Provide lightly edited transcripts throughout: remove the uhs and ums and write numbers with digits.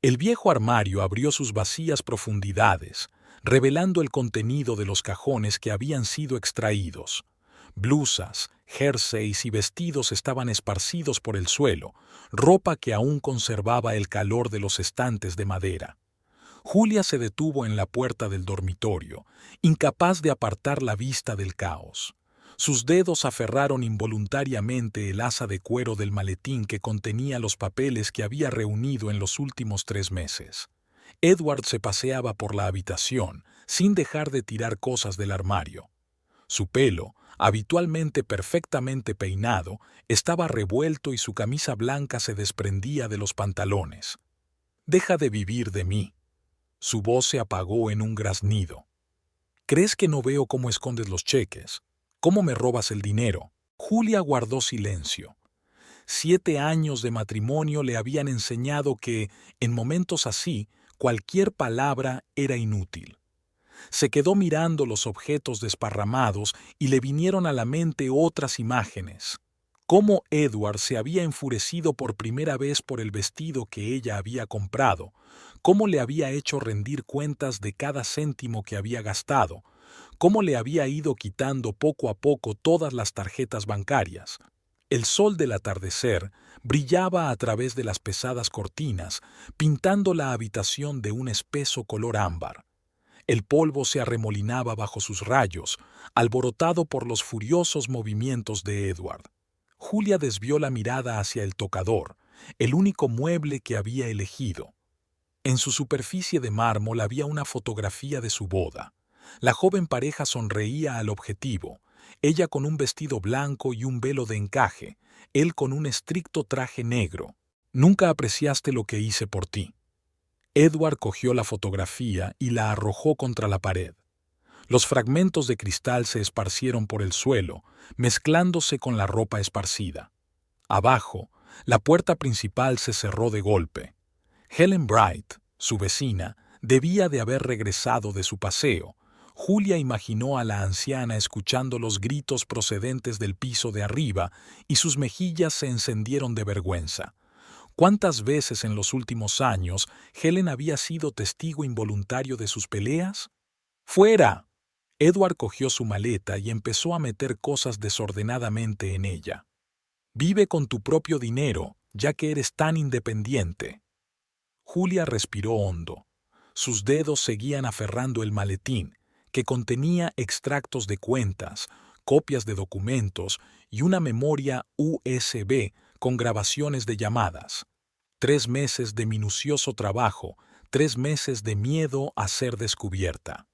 El viejo armario abrió sus vacías profundidades, revelando el contenido de los cajones que habían sido extraídos. Blusas, jerseys y vestidos estaban esparcidos por el suelo, ropa que aún conservaba el calor de los estantes de madera. Julia se detuvo en la puerta del dormitorio, incapaz de apartar la vista del caos. Sus dedos aferraron involuntariamente el asa de cuero del maletín que contenía los papeles que había reunido en los últimos 3 meses. Edward se paseaba por la habitación, sin dejar de tirar cosas del armario. Su pelo, habitualmente perfectamente peinado, estaba revuelto y su camisa blanca se desprendía de los pantalones. «Deja de vivir de mí». Su voz se apagó en un graznido. «¿Crees que no veo cómo escondes los cheques? ¿Cómo me robas el dinero?». Julia guardó silencio. 7 años de matrimonio le habían enseñado que, en momentos así, cualquier palabra era inútil. Se quedó mirando los objetos desparramados y le vinieron a la mente otras imágenes. Cómo Edward se había enfurecido por primera vez por el vestido que ella había comprado, cómo le había hecho rendir cuentas de cada céntimo que había gastado, cómo le había ido quitando poco a poco todas las tarjetas bancarias. El sol del atardecer brillaba a través de las pesadas cortinas, pintando la habitación de un espeso color ámbar. El polvo se arremolinaba bajo sus rayos, alborotado por los furiosos movimientos de Edward. Julia desvió la mirada hacia el tocador, el único mueble que había elegido. En su superficie de mármol había una fotografía de su boda. La joven pareja sonreía al objetivo, ella con un vestido blanco y un velo de encaje, él con un estricto traje negro. «Nunca apreciaste lo que hice por ti». Edward cogió la fotografía y la arrojó contra la pared. Los fragmentos de cristal se esparcieron por el suelo, mezclándose con la ropa esparcida. Abajo, la puerta principal se cerró de golpe. Helen Bright, su vecina, debía de haber regresado de su paseo. Julia imaginó a la anciana escuchando los gritos procedentes del piso de arriba y sus mejillas se encendieron de vergüenza. ¿Cuántas veces en los últimos años Helen había sido testigo involuntario de sus peleas? ¡Fuera! Edward cogió su maleta y empezó a meter cosas desordenadamente en ella. «Vive con tu propio dinero, ya que eres tan independiente». Julia respiró hondo. Sus dedos seguían aferrando el maletín, que contenía extractos de cuentas, copias de documentos y una memoria USB con grabaciones de llamadas. 3 meses de minucioso trabajo, 3 meses de miedo a ser descubierta.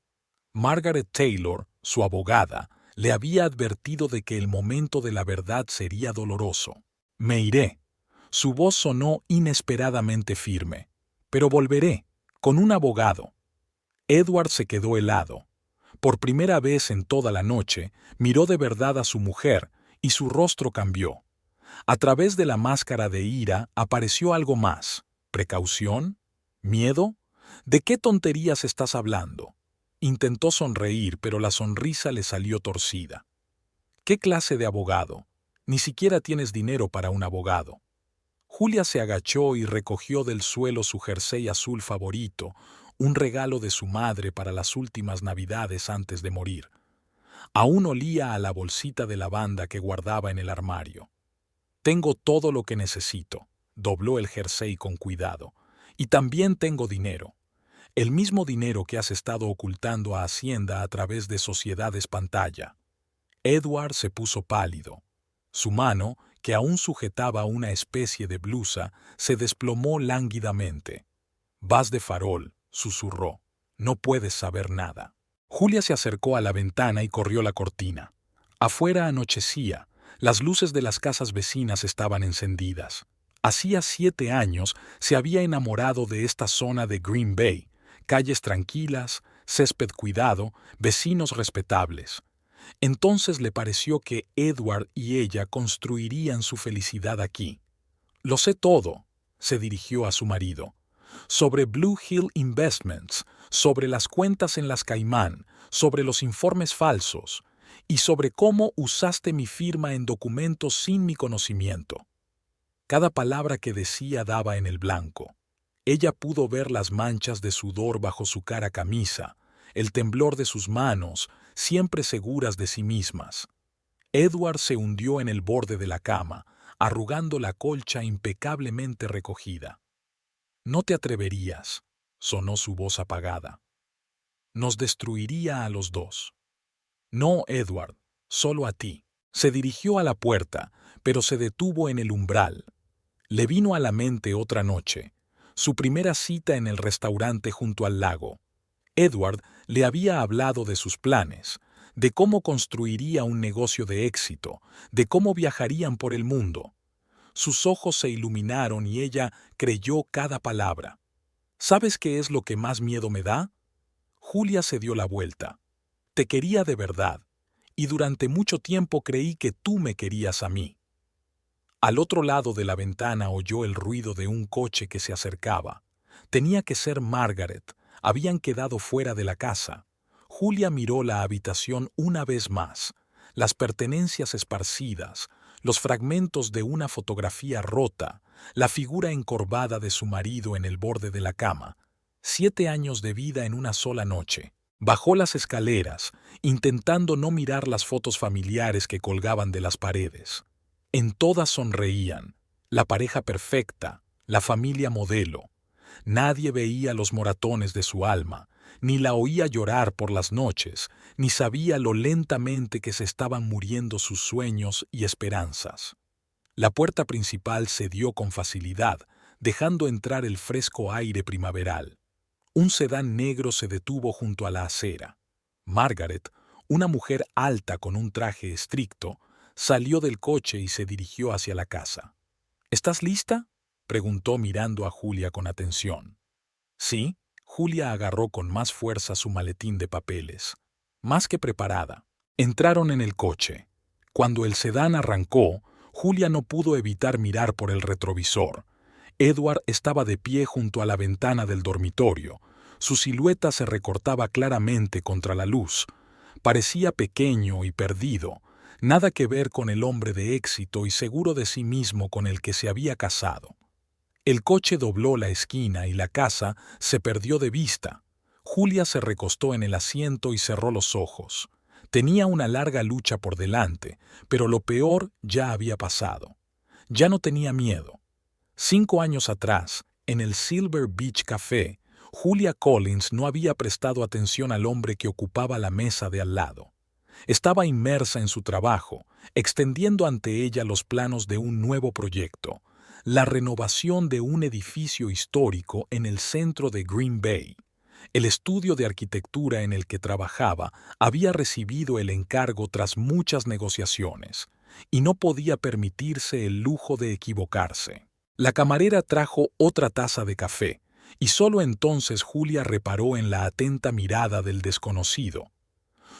Margaret Taylor, su abogada, le había advertido de que el momento de la verdad sería doloroso. «Me iré». Su voz sonó inesperadamente firme. «Pero volveré, con un abogado». Edward se quedó helado. Por primera vez en toda la noche, miró de verdad a su mujer y su rostro cambió. A través de la máscara de ira apareció algo más. ¿Precaución? ¿Miedo? ¿De qué tonterías estás hablando? Intentó sonreír, pero la sonrisa le salió torcida. ¿Qué clase de abogado? Ni siquiera tienes dinero para un abogado. Julia se agachó y recogió del suelo su jersey azul favorito, un regalo de su madre para las últimas Navidades antes de morir. Aún olía a la bolsita de lavanda que guardaba en el armario. «Tengo todo lo que necesito», dobló el jersey con cuidado. «Y también tengo dinero. El mismo dinero que has estado ocultando a Hacienda a través de sociedades pantalla». Edward se puso pálido. Su mano, que aún sujetaba una especie de blusa, se desplomó lánguidamente. «Vas de farol», susurró. «No puedes saber nada». Julia se acercó a la ventana y corrió la cortina. Afuera anochecía. Las luces de las casas vecinas estaban encendidas. Hacía 7 años se había enamorado de esta zona de Green Bay, calles tranquilas, césped cuidado, vecinos respetables. Entonces le pareció que Edward y ella construirían su felicidad aquí. «Lo sé todo», se dirigió a su marido. «Sobre Blue Hill Investments, sobre las cuentas en las Caimán, sobre los informes falsos y sobre cómo usaste mi firma en documentos sin mi conocimiento». Cada palabra que decía daba en el blanco. Ella pudo ver las manchas de sudor bajo su cara camisa, el temblor de sus manos, siempre seguras de sí mismas. Edward se hundió en el borde de la cama, arrugando la colcha impecablemente recogida. «No te atreverías», sonó su voz apagada. «Nos destruiría a los dos». «No, Edward, solo a ti». Se dirigió a la puerta, pero se detuvo en el umbral. Le vino a la mente otra noche, su primera cita en el restaurante junto al lago. Edward le había hablado de sus planes, de cómo construiría un negocio de éxito, de cómo viajarían por el mundo. Sus ojos se iluminaron y ella creyó cada palabra. «¿Sabes qué es lo que más miedo me da?» Julia se dio la vuelta. «Te quería de verdad, y durante mucho tiempo creí que tú me querías a mí». Al otro lado de la ventana oyó el ruido de un coche que se acercaba. Tenía que ser Margaret. Habían quedado fuera de la casa. Julia miró la habitación una vez más. Las pertenencias esparcidas, los fragmentos de una fotografía rota, la figura encorvada de su marido en el borde de la cama. 7 años de vida en una sola noche. Bajó las escaleras, intentando no mirar las fotos familiares que colgaban de las paredes. En todas sonreían, la pareja perfecta, la familia modelo. Nadie veía los moratones de su alma, ni la oía llorar por las noches, ni sabía lo lentamente que se estaban muriendo sus sueños y esperanzas. La puerta principal cedió con facilidad, dejando entrar el fresco aire primaveral. Un sedán negro se detuvo junto a la acera. Margaret, una mujer alta con un traje estricto, salió del coche y se dirigió hacia la casa. «¿Estás lista?», preguntó mirando a Julia con atención. «Sí». Julia agarró con más fuerza su maletín de papeles. Más que preparada. Entraron en el coche. Cuando el sedán arrancó, Julia no pudo evitar mirar por el retrovisor. Edward estaba de pie junto a la ventana del dormitorio. Su silueta se recortaba claramente contra la luz. Parecía pequeño y perdido. Nada que ver con el hombre de éxito y seguro de sí mismo con el que se había casado. El coche dobló la esquina y la casa se perdió de vista. Julia se recostó en el asiento y cerró los ojos. Tenía una larga lucha por delante, pero lo peor ya había pasado. Ya no tenía miedo. 5 años atrás, en el Silver Beach Café, Julia Collins no había prestado atención al hombre que ocupaba la mesa de al lado. Estaba inmersa en su trabajo, extendiendo ante ella los planos de un nuevo proyecto, la renovación de un edificio histórico en el centro de Green Bay. El estudio de arquitectura en el que trabajaba había recibido el encargo tras muchas negociaciones, y no podía permitirse el lujo de equivocarse. La camarera trajo otra taza de café, y solo entonces Julia reparó en la atenta mirada del desconocido.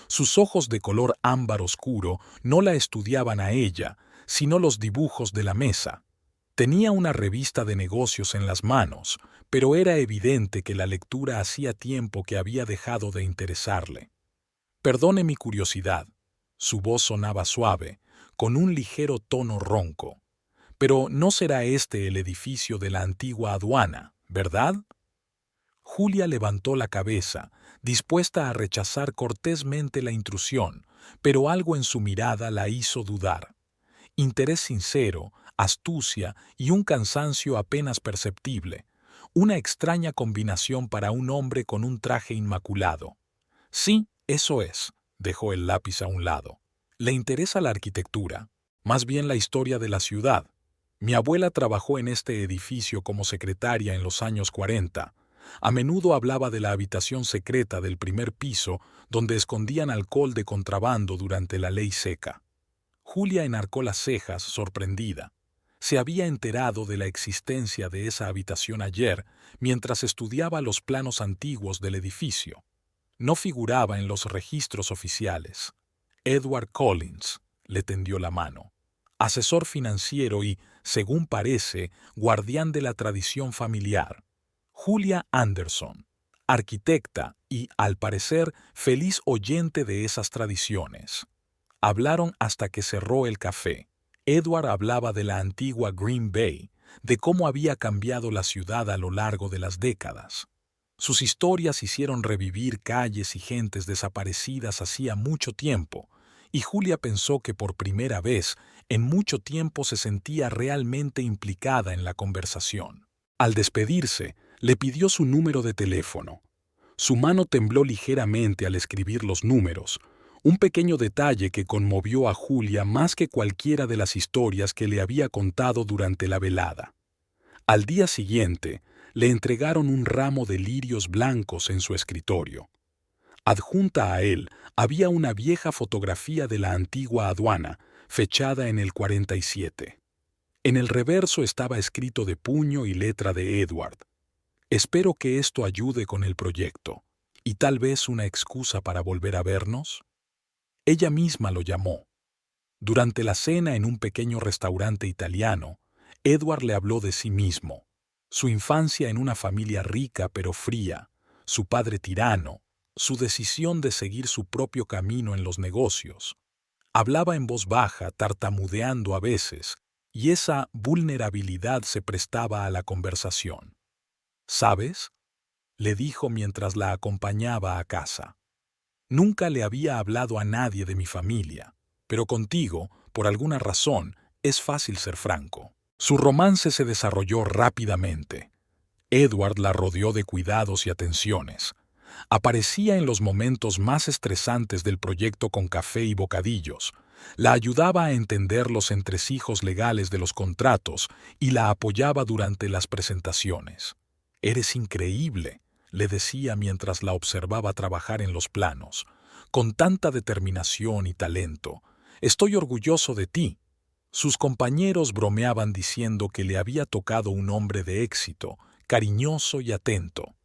Sus ojos de color ámbar oscuro no la estudiaban a ella, sino los dibujos de la mesa. Tenía una revista de negocios en las manos, pero era evidente que la lectura hacía tiempo que había dejado de interesarle. «Perdone mi curiosidad». Su voz sonaba suave, con un ligero tono ronco. «Pero no será este el edificio de la antigua aduana, ¿verdad?». Julia levantó la cabeza, dispuesta a rechazar cortésmente la intrusión, pero algo en su mirada la hizo dudar. Interés sincero, astucia y un cansancio apenas perceptible. Una extraña combinación para un hombre con un traje inmaculado. «Sí, eso es», dejó el lápiz a un lado. «¿Le interesa la arquitectura? Más bien la historia de la ciudad. Mi abuela trabajó en este edificio como secretaria en los años 40. A menudo hablaba de la habitación secreta del primer piso donde escondían alcohol de contrabando durante la ley seca». Julia enarcó las cejas, sorprendida. Se había enterado de la existencia de esa habitación ayer mientras estudiaba los planos antiguos del edificio. No figuraba en los registros oficiales. Edward Collins le tendió la mano. Asesor financiero y, según parece, guardián de la tradición familiar. Julia Anderson, arquitecta y, al parecer, feliz oyente de esas tradiciones. Hablaron hasta que cerró el café. Edward hablaba de la antigua Green Bay, de cómo había cambiado la ciudad a lo largo de las décadas. Sus historias hicieron revivir calles y gentes desaparecidas hacía mucho tiempo, y Julia pensó que por primera vez en mucho tiempo se sentía realmente implicada en la conversación. Al despedirse, le pidió su número de teléfono. Su mano tembló ligeramente al escribir los números, un pequeño detalle que conmovió a Julia más que cualquiera de las historias que le había contado durante la velada. Al día siguiente, le entregaron un ramo de lirios blancos en su escritorio. Adjunta a él había una vieja fotografía de la antigua aduana, fechada en el 47. En el reverso estaba escrito de puño y letra de Edward: «Espero que esto ayude con el proyecto, y tal vez una excusa para volver a vernos». Ella misma lo llamó. Durante la cena en un pequeño restaurante italiano, Edward le habló de sí mismo, su infancia en una familia rica pero fría, su padre tirano, su decisión de seguir su propio camino en los negocios. Hablaba en voz baja, tartamudeando a veces, y esa vulnerabilidad se prestaba a la conversación. «¿Sabes?», le dijo mientras la acompañaba a casa. «Nunca le había hablado a nadie de mi familia, pero contigo, por alguna razón, es fácil ser franco». Su romance se desarrolló rápidamente. Edward la rodeó de cuidados y atenciones. Aparecía en los momentos más estresantes del proyecto con café y bocadillos, la ayudaba a entender los entresijos legales de los contratos y la apoyaba durante las presentaciones. «Eres increíble», le decía mientras la observaba trabajar en los planos, «con tanta determinación y talento. Estoy orgulloso de ti». Sus compañeros bromeaban diciendo que le había tocado un hombre de éxito, cariñoso y atento.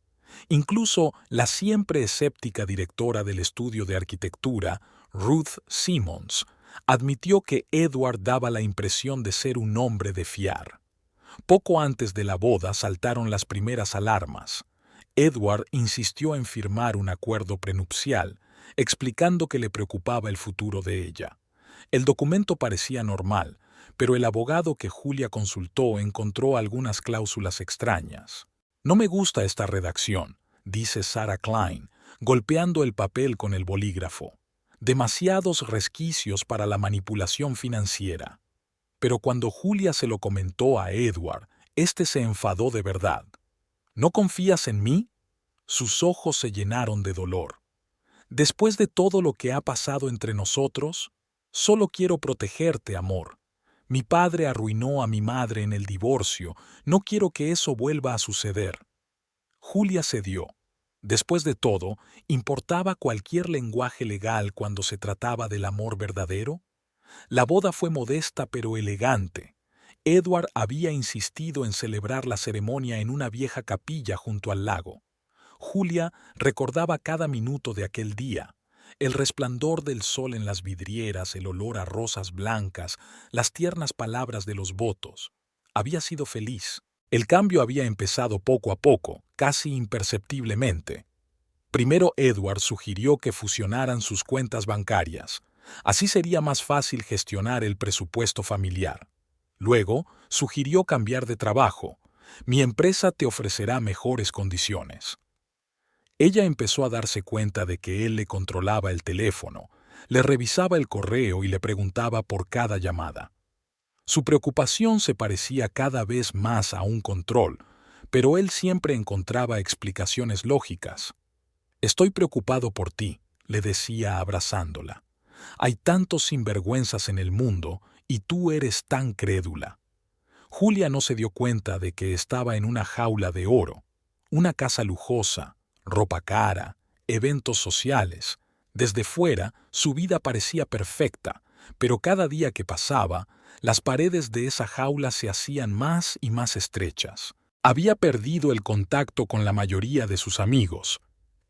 Incluso la siempre escéptica directora del estudio de arquitectura, Ruth Simmons, admitió que Edward daba la impresión de ser un hombre de fiar. Poco antes de la boda saltaron las primeras alarmas. Edward insistió en firmar un acuerdo prenupcial, explicando que le preocupaba el futuro de ella. El documento parecía normal, pero el abogado que Julia consultó encontró algunas cláusulas extrañas. «No me gusta esta redacción», dice Sarah Klein, golpeando el papel con el bolígrafo. «Demasiados resquicios para la manipulación financiera». Pero cuando Julia se lo comentó a Edward, éste se enfadó de verdad. «¿No confías en mí?». Sus ojos se llenaron de dolor. «Después de todo lo que ha pasado entre nosotros, solo quiero protegerte, amor. Mi padre arruinó a mi madre en el divorcio. No quiero que eso vuelva a suceder». Julia cedió. Después de todo, ¿importaba cualquier lenguaje legal cuando se trataba del amor verdadero? La boda fue modesta pero elegante. Edward había insistido en celebrar la ceremonia en una vieja capilla junto al lago. Julia recordaba cada minuto de aquel día. El resplandor del sol en las vidrieras, el olor a rosas blancas, las tiernas palabras de los votos. Había sido feliz. El cambio había empezado poco a poco, casi imperceptiblemente. Primero Edward sugirió que fusionaran sus cuentas bancarias. Así sería más fácil gestionar el presupuesto familiar. Luego sugirió cambiar de trabajo. «Mi empresa te ofrecerá mejores condiciones». Ella empezó a darse cuenta de que él le controlaba el teléfono, le revisaba el correo y le preguntaba por cada llamada. Su preocupación se parecía cada vez más a un control, pero él siempre encontraba explicaciones lógicas. «Estoy preocupado por ti», le decía abrazándola. «Hay tantos sinvergüenzas en el mundo y tú eres tan crédula». Julia no se dio cuenta de que estaba en una jaula de oro, una casa lujosa, ropa cara, eventos sociales. Desde fuera, su vida parecía perfecta, pero cada día que pasaba, las paredes de esa jaula se hacían más y más estrechas. Había perdido el contacto con la mayoría de sus amigos.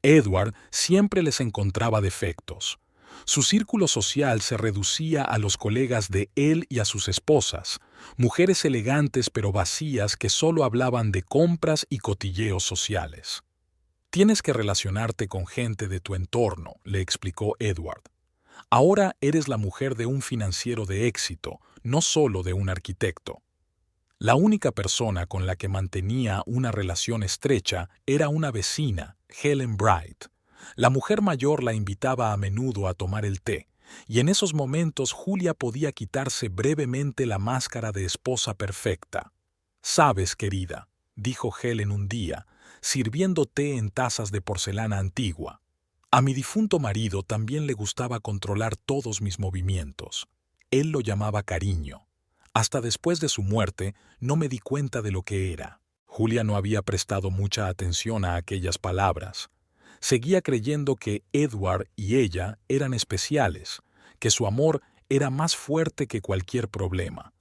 Edward siempre les encontraba defectos. Su círculo social se reducía a los colegas de él y a sus esposas, mujeres elegantes pero vacías que solo hablaban de compras y cotilleos sociales. «Tienes que relacionarte con gente de tu entorno», le explicó Edward. «Ahora eres la mujer de un financiero de éxito, no solo de un arquitecto». La única persona con la que mantenía una relación estrecha era una vecina, Helen Bright. La mujer mayor la invitaba a menudo a tomar el té, y en esos momentos Julia podía quitarse brevemente la máscara de esposa perfecta. «Sabes, querida», dijo Helen un día, sirviendo té en tazas de porcelana antigua. «A mi difunto marido también le gustaba controlar todos mis movimientos. Él lo llamaba cariño. Hasta después de su muerte no me di cuenta de lo que era». Julia no había prestado mucha atención a aquellas palabras. Seguía creyendo que Edward y ella eran especiales, que su amor era más fuerte que cualquier problema.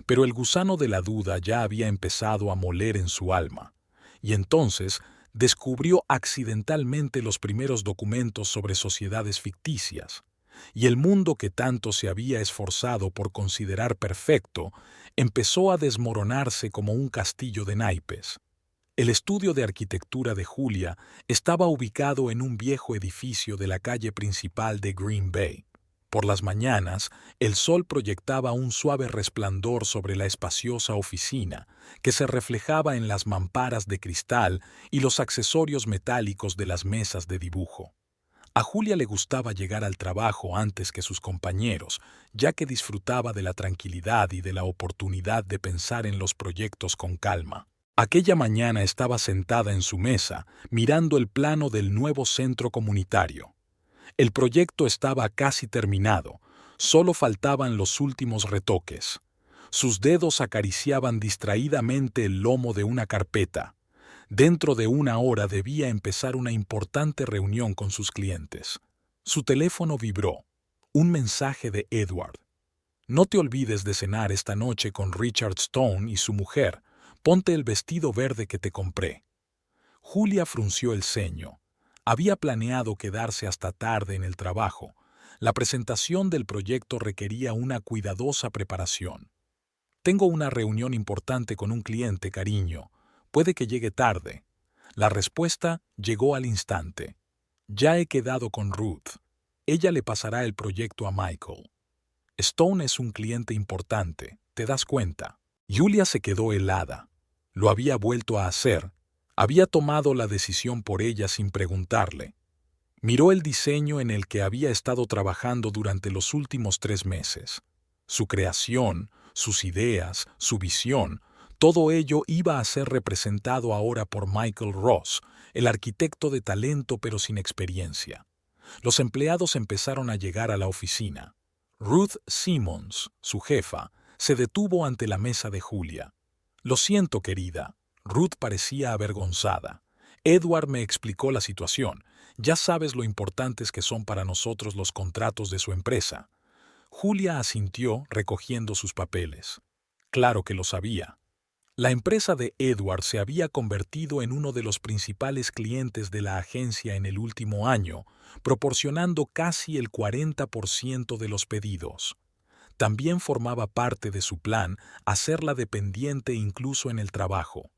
Pero el gusano de la duda ya había empezado a moler en su alma, y entonces descubrió accidentalmente los primeros documentos sobre sociedades ficticias, y el mundo que tanto se había esforzado por considerar perfecto empezó a desmoronarse como un castillo de naipes. El estudio de arquitectura de Julia estaba ubicado en un viejo edificio de la calle principal de Green Bay. Por las mañanas, el sol proyectaba un suave resplandor sobre la espaciosa oficina, que se reflejaba en las mamparas de cristal y los accesorios metálicos de las mesas de dibujo. A Julia le gustaba llegar al trabajo antes que sus compañeros, ya que disfrutaba de la tranquilidad y de la oportunidad de pensar en los proyectos con calma. Aquella mañana estaba sentada en su mesa, mirando el plano del nuevo centro comunitario. El proyecto estaba casi terminado, solo faltaban los últimos retoques. Sus dedos acariciaban distraídamente el lomo de una carpeta. Dentro de una hora debía empezar una importante reunión con sus clientes. Su teléfono vibró. Un mensaje de Edward. «No te olvides de cenar esta noche con Richard Stone y su mujer. Ponte el vestido verde que te compré». Julia frunció el ceño. Había planeado quedarse hasta tarde en el trabajo. La presentación del proyecto requería una cuidadosa preparación. «Tengo una reunión importante con un cliente, cariño. Puede que llegue tarde». La respuesta llegó al instante. «Ya he quedado con Ruth. Ella le pasará el proyecto a Michael. Stone es un cliente importante, ¿te das cuenta?» Julia se quedó helada. Lo había vuelto a hacer. Había tomado la decisión por ella sin preguntarle. Miró el diseño en el que había estado trabajando durante los últimos 3 meses. Su creación, sus ideas, su visión, todo ello iba a ser representado ahora por Michael Ross, el arquitecto de talento pero sin experiencia. Los empleados empezaron a llegar a la oficina. Ruth Simmons, su jefa, se detuvo ante la mesa de Julia. «Lo siento, querida». Ruth parecía avergonzada. «Edward me explicó la situación. Ya sabes lo importantes que son para nosotros los contratos de su empresa». Julia asintió recogiendo sus papeles. Claro que lo sabía. La empresa de Edward se había convertido en uno de los principales clientes de la agencia en el último año, proporcionando casi el 40% de los pedidos. También formaba parte de su plan hacerla dependiente incluso en el trabajo.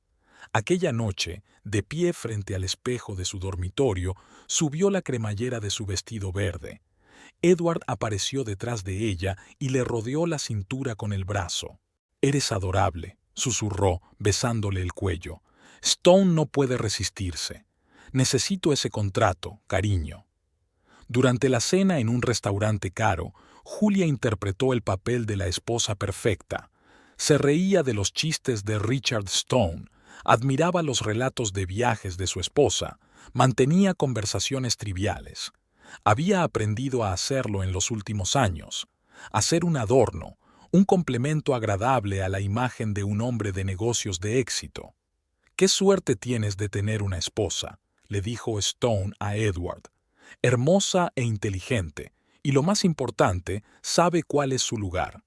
Aquella noche, de pie frente al espejo de su dormitorio, subió la cremallera de su vestido verde. Edward apareció detrás de ella y le rodeó la cintura con el brazo. «Eres adorable», susurró, besándole el cuello. «Stone no puede resistirse. Necesito ese contrato, cariño». Durante la cena en un restaurante caro, Julia interpretó el papel de la esposa perfecta. Se reía de los chistes de Richard Stone, admiraba los relatos de viajes de su esposa, mantenía conversaciones triviales. Había aprendido a hacerlo en los últimos años, a ser un adorno, un complemento agradable a la imagen de un hombre de negocios de éxito. «Qué suerte tienes de tener una esposa», le dijo Stone a Edward. «Hermosa e inteligente, y lo más importante, sabe cuál es su lugar».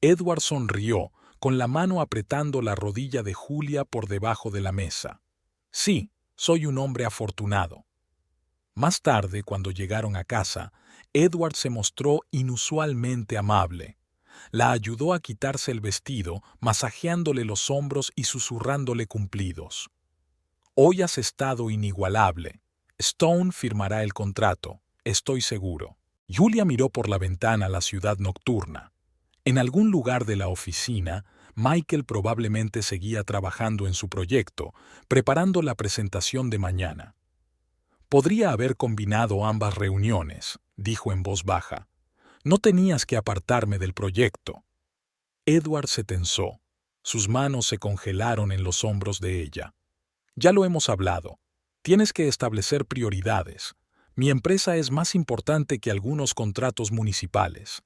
Edward sonrió, con la mano apretando la rodilla de Julia por debajo de la mesa. «Sí, soy un hombre afortunado». Más tarde, cuando llegaron a casa, Edward se mostró inusualmente amable. La ayudó a quitarse el vestido, masajeándole los hombros y susurrándole cumplidos. «Hoy has estado inigualable. Stone firmará el contrato, estoy seguro». Julia miró por la ventana la ciudad nocturna. En algún lugar de la oficina, Michael probablemente seguía trabajando en su proyecto, preparando la presentación de mañana. Podría haber combinado ambas reuniones, dijo en voz baja. No tenías que apartarme del proyecto. Edward se tensó. Sus manos se congelaron en los hombros de ella. Ya lo hemos hablado. Tienes que establecer prioridades. Mi empresa es más importante que algunos contratos municipales.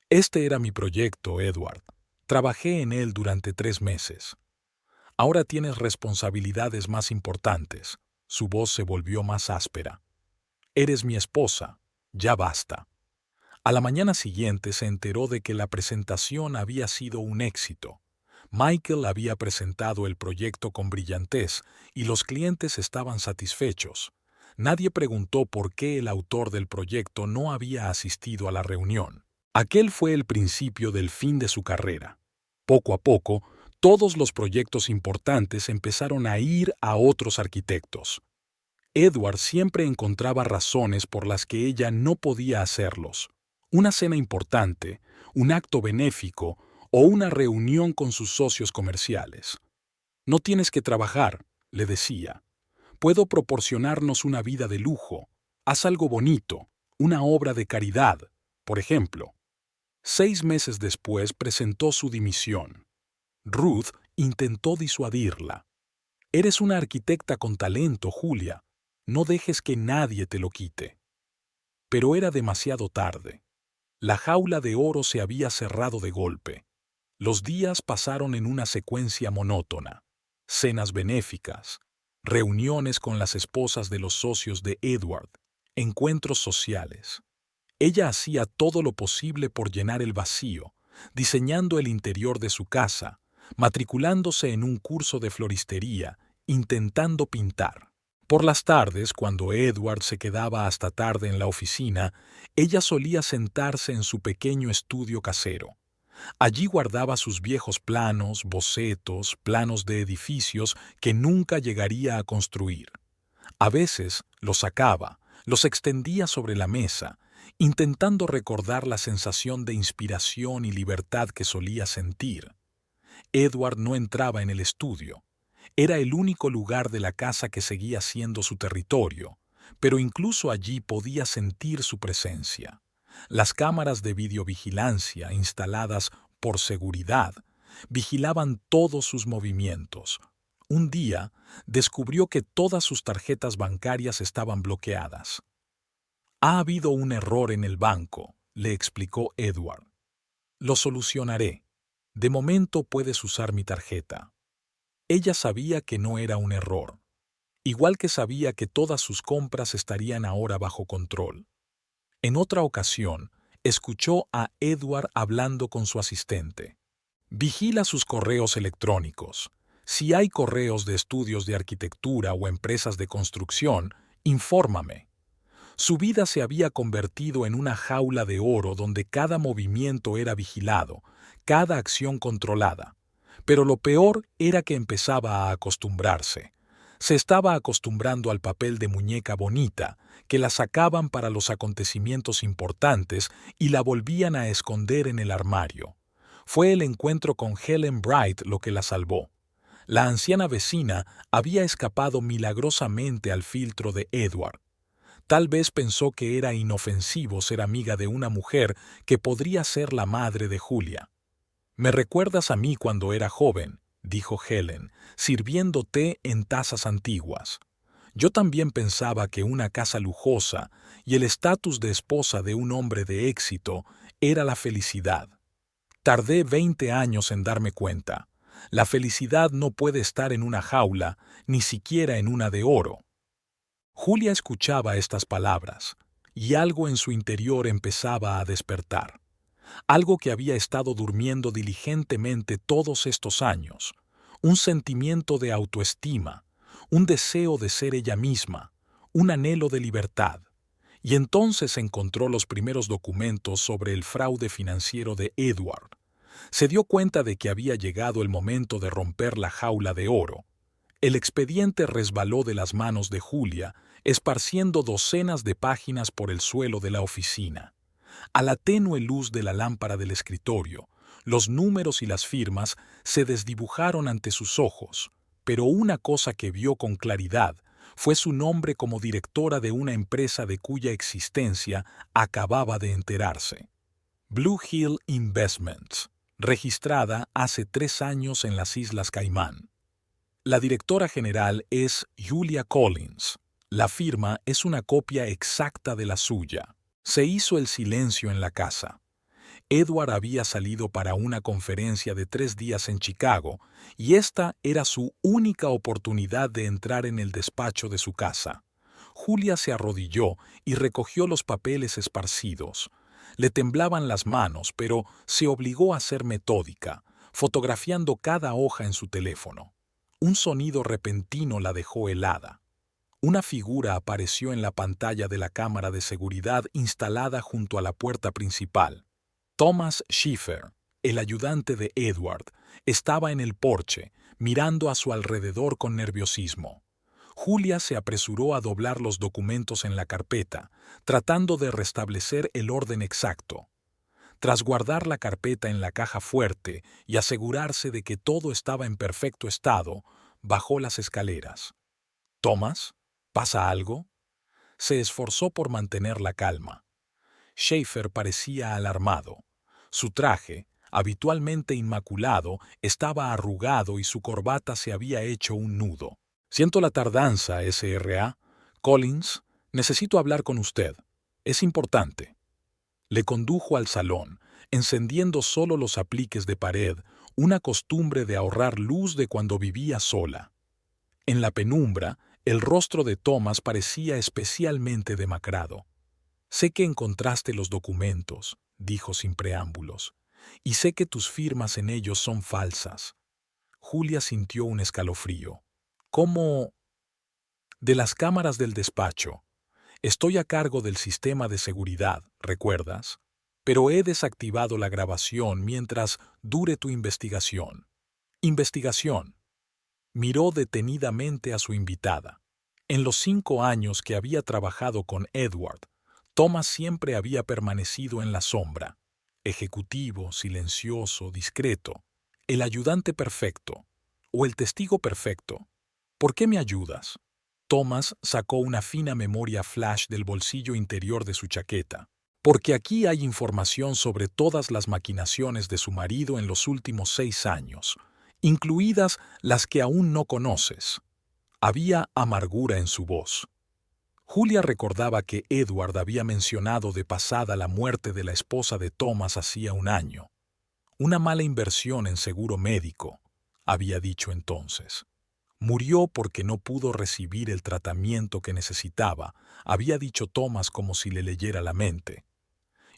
Este era mi proyecto, Edward. Trabajé en él durante 3 meses. Ahora tienes responsabilidades más importantes. Su voz se volvió más áspera. Eres mi esposa. Ya basta. A la mañana siguiente se enteró de que la presentación había sido un éxito. Michael había presentado el proyecto con brillantez y los clientes estaban satisfechos. Nadie preguntó por qué el autor del proyecto no había asistido a la reunión. Aquel fue el principio del fin de su carrera. Poco a poco, todos los proyectos importantes empezaron a ir a otros arquitectos. Edward siempre encontraba razones por las que ella no podía hacerlos. Una cena importante, un acto benéfico o una reunión con sus socios comerciales. No tienes que trabajar, le decía. Puedo proporcionarnos una vida de lujo. Haz algo bonito, una obra de caridad, por ejemplo. 6 meses después presentó su dimisión. Ruth intentó disuadirla. Eres una arquitecta con talento, Julia. No dejes que nadie te lo quite. Pero era demasiado tarde. La jaula de oro se había cerrado de golpe. Los días pasaron en una secuencia monótona. Cenas benéficas, reuniones con las esposas de los socios de Edward, encuentros sociales. Ella hacía todo lo posible por llenar el vacío, diseñando el interior de su casa, matriculándose en un curso de floristería, intentando pintar. Por las tardes, cuando Edward se quedaba hasta tarde en la oficina, ella solía sentarse en su pequeño estudio casero. Allí guardaba sus viejos planos, bocetos, planos de edificios que nunca llegaría a construir. A veces los sacaba, los extendía sobre la mesa, intentando recordar la sensación de inspiración y libertad que solía sentir. Edward no entraba en el estudio. Era el único lugar de la casa que seguía siendo su territorio, pero incluso allí podía sentir su presencia. Las cámaras de videovigilancia instaladas por seguridad vigilaban todos sus movimientos. Un día descubrió que todas sus tarjetas bancarias estaban bloqueadas. Ha habido un error en el banco, le explicó Edward. Lo solucionaré. De momento puedes usar mi tarjeta. Ella sabía que no era un error, igual que sabía que todas sus compras estarían ahora bajo control. En otra ocasión, escuchó a Edward hablando con su asistente. Vigila sus correos electrónicos. Si hay correos de estudios de arquitectura o empresas de construcción, infórmame. Su vida se había convertido en una jaula de oro donde cada movimiento era vigilado, cada acción controlada. Pero lo peor era que empezaba a acostumbrarse. Se estaba acostumbrando al papel de muñeca bonita, que la sacaban para los acontecimientos importantes y la volvían a esconder en el armario. Fue el encuentro con Helen Bright lo que la salvó. La anciana vecina había escapado milagrosamente al filtro de Edward. Tal vez pensó que era inofensivo ser amiga de una mujer que podría ser la madre de Julia. «Me recuerdas a mí cuando era joven», dijo Helen, sirviendo té en tazas antiguas. Yo también pensaba que una casa lujosa y el estatus de esposa de un hombre de éxito era la felicidad. Tardé 20 años en darme cuenta. La felicidad no puede estar en una jaula, ni siquiera en una de oro. Julia escuchaba estas palabras, y algo en su interior empezaba a despertar. Algo que había estado durmiendo diligentemente todos estos años, un sentimiento de autoestima, un deseo de ser ella misma, un anhelo de libertad. Y entonces encontró los primeros documentos sobre el fraude financiero de Edward. Se dio cuenta de que había llegado el momento de romper la jaula de oro. El expediente resbaló de las manos de Julia, esparciendo docenas de páginas por el suelo de la oficina. A la tenue luz de la lámpara del escritorio, Los números y las firmas se desdibujaron ante sus ojos, pero una cosa que vio con claridad fue su nombre como directora de una empresa de cuya existencia acababa de enterarse. Blue Hill Investments, registrada hace 3 años en las Islas Caimán. La directora general es Julia Collins. La firma es una copia exacta de la suya. Se hizo el silencio en la casa. Edward había salido para una conferencia de 3 días en Chicago y esta era su única oportunidad de entrar en el despacho de su casa. Julia se arrodilló y recogió los papeles esparcidos. Le temblaban las manos, pero se obligó a ser metódica, fotografiando cada hoja en su teléfono. Un sonido repentino la dejó helada. Una figura apareció en la pantalla de la cámara de seguridad instalada junto a la puerta principal. Thomas Schiffer, el ayudante de Edward, estaba en el porche, mirando a su alrededor con nerviosismo. Julia se apresuró a doblar los documentos en la carpeta, tratando de restablecer el orden exacto. Tras guardar la carpeta en la caja fuerte y asegurarse de que todo estaba en perfecto estado, bajó las escaleras. «¿Thomas? ¿Pasa algo?» Se esforzó por mantener la calma. Schaefer parecía alarmado. Su traje, habitualmente inmaculado, estaba arrugado y su corbata se había hecho un nudo. «Siento la tardanza, SRA. Collins, necesito hablar con usted. Es importante». Le condujo al salón, encendiendo solo los apliques de pared, una costumbre de ahorrar luz de cuando vivía sola. En la penumbra, el rostro de Thomas parecía especialmente demacrado. «Sé que encontraste los documentos», dijo sin preámbulos, «y sé que tus firmas en ellos son falsas». Julia sintió un escalofrío. «¿Cómo?» «De las cámaras del despacho. Estoy a cargo del sistema de seguridad, ¿recuerdas? Pero he desactivado la grabación mientras dure tu investigación». «¿Investigación?» Miró detenidamente a su invitada. En los 5 años que había trabajado con Edward, Thomas siempre había permanecido en la sombra. Ejecutivo, silencioso, discreto. El ayudante perfecto. O el testigo perfecto. «¿Por qué me ayudas?» Thomas sacó una fina memoria flash del bolsillo interior de su chaqueta. «Porque aquí hay información sobre todas las maquinaciones de su marido en los últimos 6 años, incluidas las que aún no conoces». Había amargura en su voz. Julia recordaba que Edward había mencionado de pasada la muerte de la esposa de Thomas hacía 1 año. «Una mala inversión en seguro médico», había dicho entonces. «Murió porque no pudo recibir el tratamiento que necesitaba», había dicho Thomas como si le leyera la mente.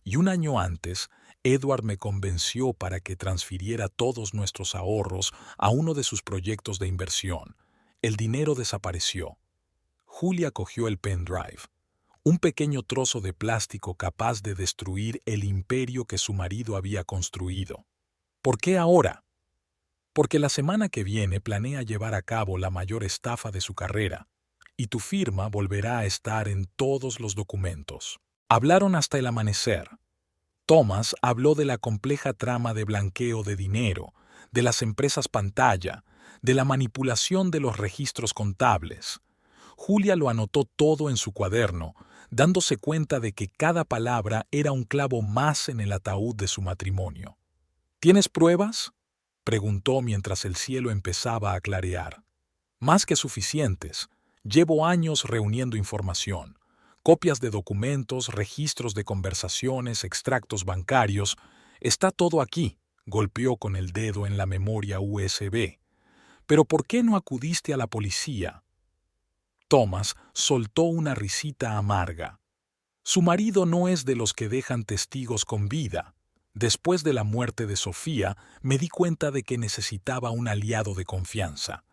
«Y 1 año antes, Edward me convenció para que transfiriera todos nuestros ahorros a uno de sus proyectos de inversión. El dinero desapareció». Julia cogió el pendrive, un pequeño trozo de plástico capaz de destruir el imperio que su marido había construido. «¿Por qué ahora?» «Porque la semana que viene planea llevar a cabo la mayor estafa de su carrera, y tu firma volverá a estar en todos los documentos». Hablaron hasta el amanecer. Thomas habló de la compleja trama de blanqueo de dinero, de las empresas pantalla, de la manipulación de los registros contables. Julia lo anotó todo en su cuaderno, dándose cuenta de que cada palabra era un clavo más en el ataúd de su matrimonio. «¿Tienes pruebas?», preguntó mientras el cielo empezaba a clarear. «Más que suficientes. Llevo años reuniendo información. Copias de documentos, registros de conversaciones, extractos bancarios. Está todo aquí», golpeó con el dedo en la memoria USB. «¿Pero por qué no acudiste a la policía?» Thomas soltó una risita amarga. Su marido no es de los que dejan testigos con vida. Después de la muerte de Sofía, me di cuenta de que necesitaba un aliado de confianza.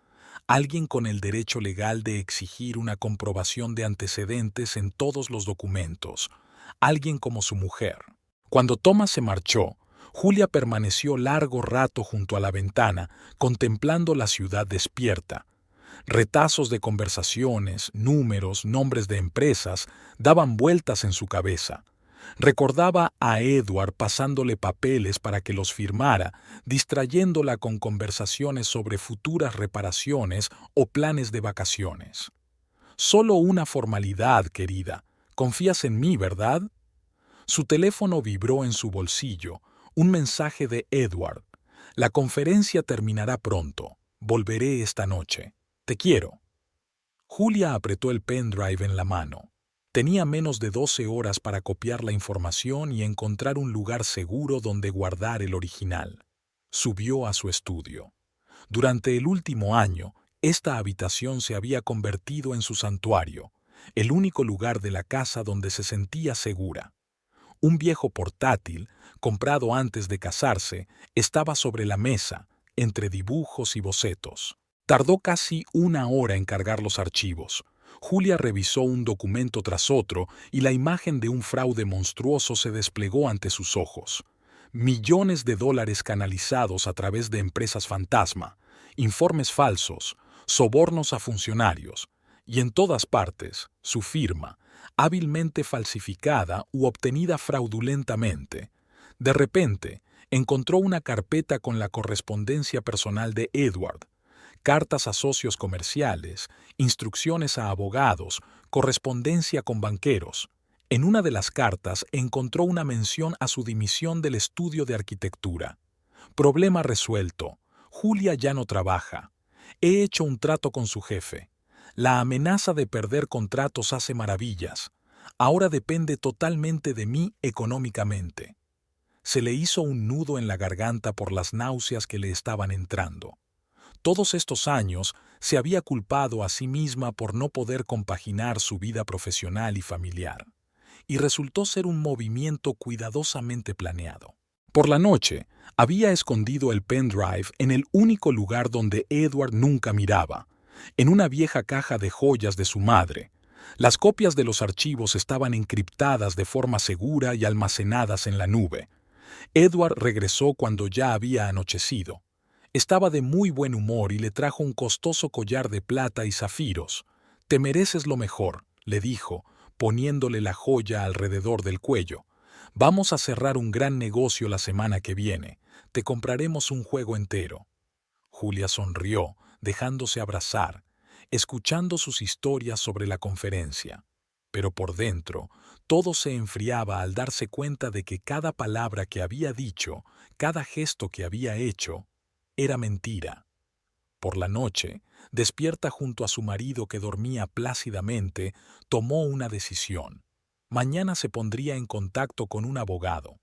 Alguien con el derecho legal de exigir una comprobación de antecedentes en todos los documentos. Alguien como su mujer. Cuando Thomas se marchó, Julia permaneció largo rato junto a la ventana, contemplando la ciudad despierta. Retazos de conversaciones, números, nombres de empresas daban vueltas en su cabeza. Recordaba a Edward pasándole papeles para que los firmara, distrayéndola con conversaciones sobre futuras reparaciones o planes de vacaciones. Solo una formalidad, querida. Confías en mí, ¿verdad? Su teléfono vibró en su bolsillo. Un mensaje de Edward. La conferencia terminará pronto. Volveré esta noche. Te quiero. Julia apretó el pendrive en la mano. Tenía menos de 12 horas para copiar la información y encontrar un lugar seguro donde guardar el original. Subió a su estudio. Durante el último año, esta habitación se había convertido en su santuario, el único lugar de la casa donde se sentía segura. Un viejo portátil, comprado antes de casarse, estaba sobre la mesa, entre dibujos y bocetos. Tardó casi una hora en cargar los archivos. Julia revisó un documento tras otro y la imagen de un fraude monstruoso se desplegó ante sus ojos. Millones de dólares canalizados a través de empresas fantasma, informes falsos, sobornos a funcionarios, y en todas partes, su firma, hábilmente falsificada u obtenida fraudulentamente. De repente, encontró una carpeta con la correspondencia personal de Edward, cartas a socios comerciales, instrucciones a abogados, correspondencia con banqueros. En una de las cartas encontró una mención a su dimisión del estudio de arquitectura. Problema resuelto. Julia ya no trabaja. He hecho un trato con su jefe. La amenaza de perder contratos hace maravillas. Ahora depende totalmente de mí económicamente. Se le hizo un nudo en la garganta por las náuseas que le estaban entrando. Todos estos años se había culpado a sí misma por no poder compaginar su vida profesional y familiar, y resultó ser un movimiento cuidadosamente planeado. Por la noche, había escondido el pendrive en el único lugar donde Edward nunca miraba, en una vieja caja de joyas de su madre. Las copias de los archivos estaban encriptadas de forma segura y almacenadas en la nube. Edward regresó cuando ya había anochecido. Estaba de muy buen humor y le trajo un costoso collar de plata y zafiros. «Te mereces lo mejor», le dijo, poniéndole la joya alrededor del cuello. «Vamos a cerrar un gran negocio la semana que viene. Te compraremos un juego entero». Julia sonrió, dejándose abrazar, escuchando sus historias sobre la conferencia. Pero por dentro, todo se enfriaba al darse cuenta de que cada palabra que había dicho, cada gesto que había hecho, era mentira. Por la noche, despierta junto a su marido que dormía plácidamente, tomó una decisión. Mañana se pondría en contacto con un abogado,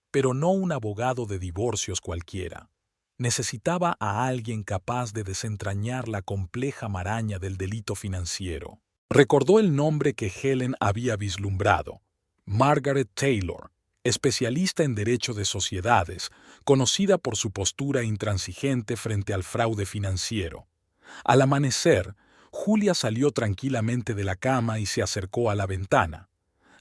pero no un abogado de divorcios cualquiera. Necesitaba a alguien capaz de desentrañar la compleja maraña del delito financiero. Recordó el nombre que Helen había vislumbrado: Margaret Taylor, especialista en derecho de sociedades, conocida por su postura intransigente frente al fraude financiero. Al amanecer, Julia salió tranquilamente de la cama y se acercó a la ventana.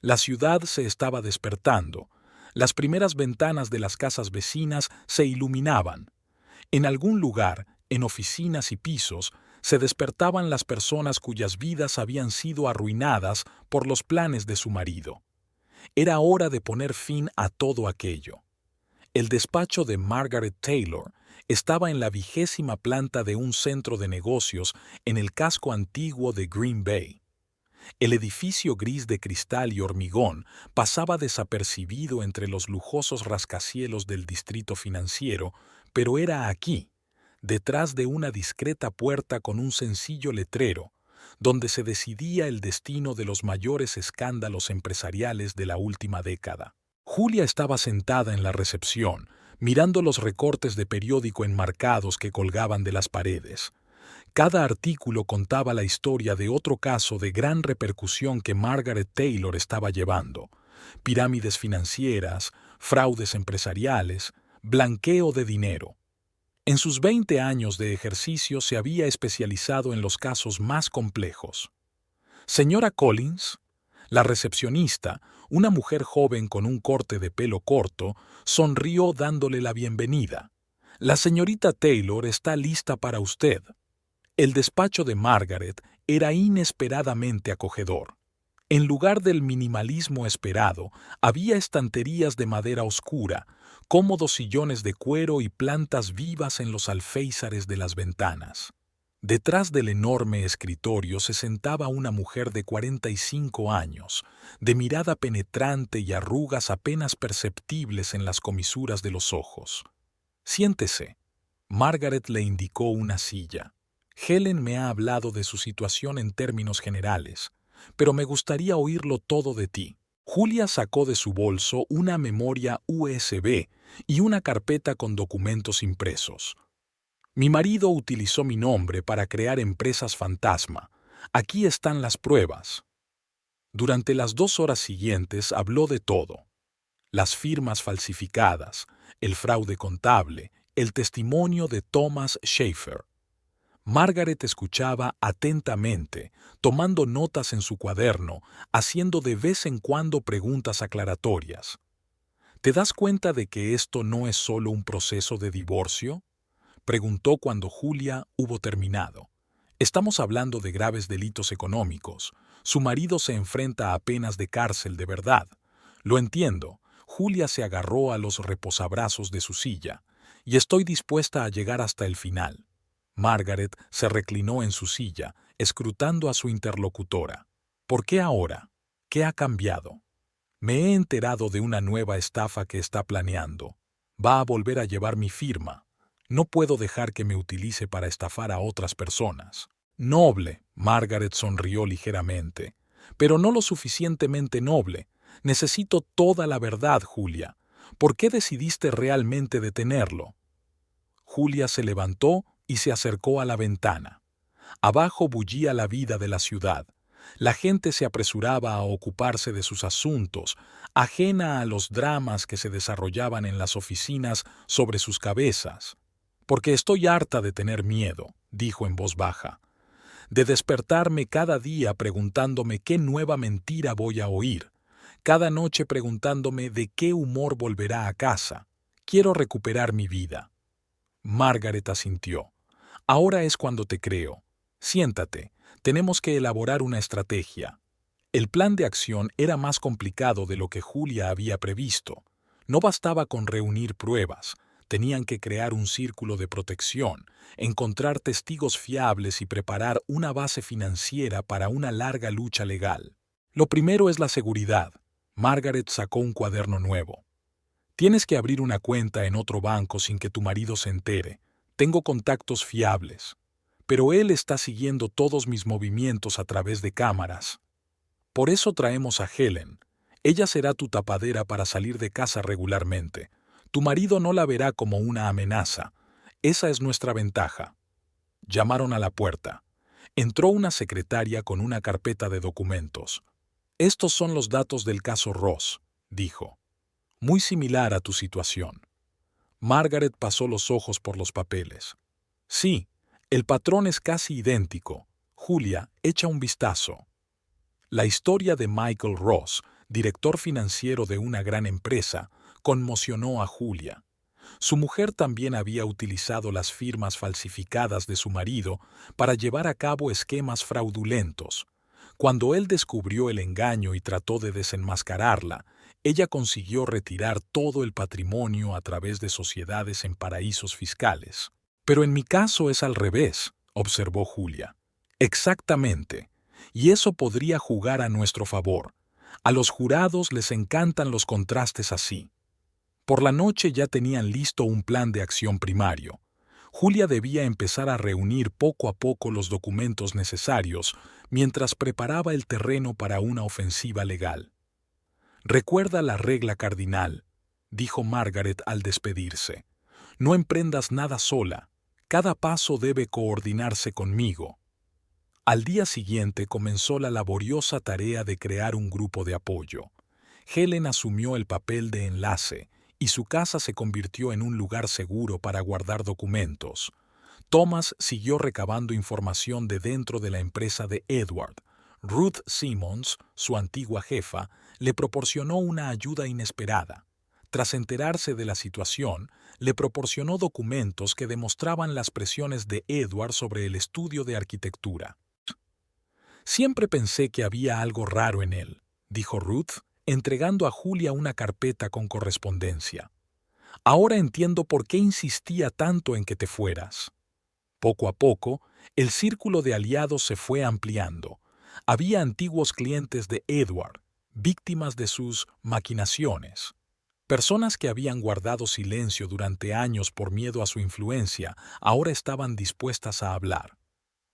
La ciudad se estaba despertando. Las primeras ventanas de las casas vecinas se iluminaban. En algún lugar, en oficinas y pisos, se despertaban las personas cuyas vidas habían sido arruinadas por los planes de su marido. Era hora de poner fin a todo aquello. El despacho de Margaret Taylor estaba en la 20ª planta de un centro de negocios en el casco antiguo de Green Bay. El edificio gris de cristal y hormigón pasaba desapercibido entre los lujosos rascacielos del distrito financiero, pero era aquí, detrás de una discreta puerta con un sencillo letrero, donde se decidía el destino de los mayores escándalos empresariales de la última década. Julia estaba sentada en la recepción, mirando los recortes de periódico enmarcados que colgaban de las paredes. Cada artículo contaba la historia de otro caso de gran repercusión que Margaret Taylor estaba llevando: pirámides financieras, fraudes empresariales, blanqueo de dinero. En sus 20 años de ejercicio se había especializado en los casos más complejos. «Señora Collins», la recepcionista, una mujer joven con un corte de pelo corto, sonrió dándole la bienvenida. «La señorita Taylor está lista para usted». El despacho de Margaret era inesperadamente acogedor. En lugar del minimalismo esperado, había estanterías de madera oscura, cómodos sillones de cuero y plantas vivas en los alféizares de las ventanas. Detrás del enorme escritorio se sentaba una mujer de 45 años, de mirada penetrante y arrugas apenas perceptibles en las comisuras de los ojos. «Siéntese». Margaret le indicó una silla. «Helen me ha hablado de su situación en términos generales, pero me gustaría oírlo todo de ti». Julia sacó de su bolso una memoria USB y una carpeta con documentos impresos. «Mi marido utilizó mi nombre para crear empresas fantasma. Aquí están las pruebas». Durante las 2 horas siguientes habló de todo: las firmas falsificadas, el fraude contable, el testimonio de Thomas Schaefer. Margaret escuchaba atentamente, tomando notas en su cuaderno, haciendo de vez en cuando preguntas aclaratorias. «¿Te das cuenta de que esto no es solo un proceso de divorcio?», preguntó cuando Julia hubo terminado. «Estamos hablando de graves delitos económicos. Su marido se enfrenta a penas de cárcel de verdad». «Lo entiendo». Julia se agarró a los reposabrazos de su silla. «Y estoy dispuesta a llegar hasta el final». Margaret se reclinó en su silla, escrutando a su interlocutora. «¿Por qué ahora? ¿Qué ha cambiado?». «Me he enterado de una nueva estafa que está planeando. Va a volver a llevar mi firma. No puedo dejar que me utilice para estafar a otras personas». «Noble», Margaret sonrió ligeramente. «Pero no lo suficientemente noble. Necesito toda la verdad, Julia. ¿Por qué decidiste realmente detenerlo?». Julia se levantó y se acercó a la ventana. Abajo bullía la vida de la ciudad. La gente se apresuraba a ocuparse de sus asuntos, ajena a los dramas que se desarrollaban en las oficinas sobre sus cabezas. «Porque estoy harta de tener miedo», dijo en voz baja, «de despertarme cada día preguntándome qué nueva mentira voy a oír, cada noche preguntándome de qué humor volverá a casa. Quiero recuperar mi vida». Margaret asintió. «Ahora es cuando te creo. Siéntate, tenemos que elaborar una estrategia». El plan de acción era más complicado de lo que Julia había previsto. No bastaba con reunir pruebas, tenían que crear un círculo de protección, encontrar testigos fiables y preparar una base financiera para una larga lucha legal. Lo primero es la seguridad. Margaret sacó un cuaderno nuevo. «Tienes que abrir una cuenta en otro banco sin que tu marido se entere. Tengo contactos fiables. Pero él está siguiendo todos mis movimientos a través de cámaras. Por eso traemos a Helen. Ella será tu tapadera para salir de casa regularmente. Tu marido no la verá como una amenaza. Esa es nuestra ventaja». Llamaron a la puerta. Entró una secretaria con una carpeta de documentos. «Estos son los datos del caso Ross», dijo. «Muy similar a tu situación». Margaret pasó los ojos por los papeles. «Sí, el patrón es casi idéntico. Julia, echa un vistazo». La historia de Michael Ross, director financiero de una gran empresa, conmocionó a Julia. Su mujer también había utilizado las firmas falsificadas de su marido para llevar a cabo esquemas fraudulentos. Cuando él descubrió el engaño y trató de desenmascararla, ella consiguió retirar todo el patrimonio a través de sociedades en paraísos fiscales. «Pero en mi caso es al revés», observó Julia. «Exactamente. Y eso podría jugar a nuestro favor. A los jurados les encantan los contrastes así». Por la noche ya tenían listo un plan de acción primario. Julia debía empezar a reunir poco a poco los documentos necesarios mientras preparaba el terreno para una ofensiva legal. «Recuerda la regla cardinal», dijo Margaret al despedirse. «No emprendas nada sola. Cada paso debe coordinarse conmigo». Al día siguiente comenzó la laboriosa tarea de crear un grupo de apoyo. Helen asumió el papel de enlace y su casa se convirtió en un lugar seguro para guardar documentos. Thomas siguió recabando información de dentro de la empresa de Edward. Ruth Simmons, su antigua jefa, le proporcionó una ayuda inesperada. Tras enterarse de la situación, le proporcionó documentos que demostraban las presiones de Edward sobre el estudio de arquitectura. Siempre pensé que había algo raro en él, dijo Ruth, entregando a Julia una carpeta con correspondencia. Ahora entiendo por qué insistía tanto en que te fueras. Poco a poco, el círculo de aliados se fue ampliando. Había antiguos clientes de Edward, víctimas de sus maquinaciones. Personas que habían guardado silencio durante años por miedo a su influencia, ahora estaban dispuestas a hablar.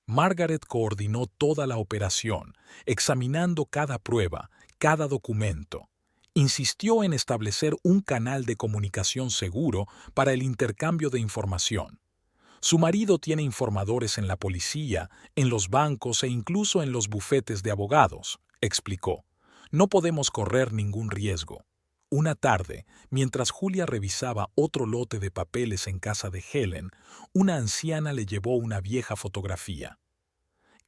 Margaret coordinó toda la operación, examinando cada prueba, cada documento. Insistió en establecer un canal de comunicación seguro para el intercambio de información. Su marido tiene informadores en la policía, en los bancos e incluso en los bufetes de abogados, explicó. No podemos correr ningún riesgo. Una tarde, mientras Julia revisaba otro lote de papeles en casa de Helen, una anciana le llevó una vieja fotografía.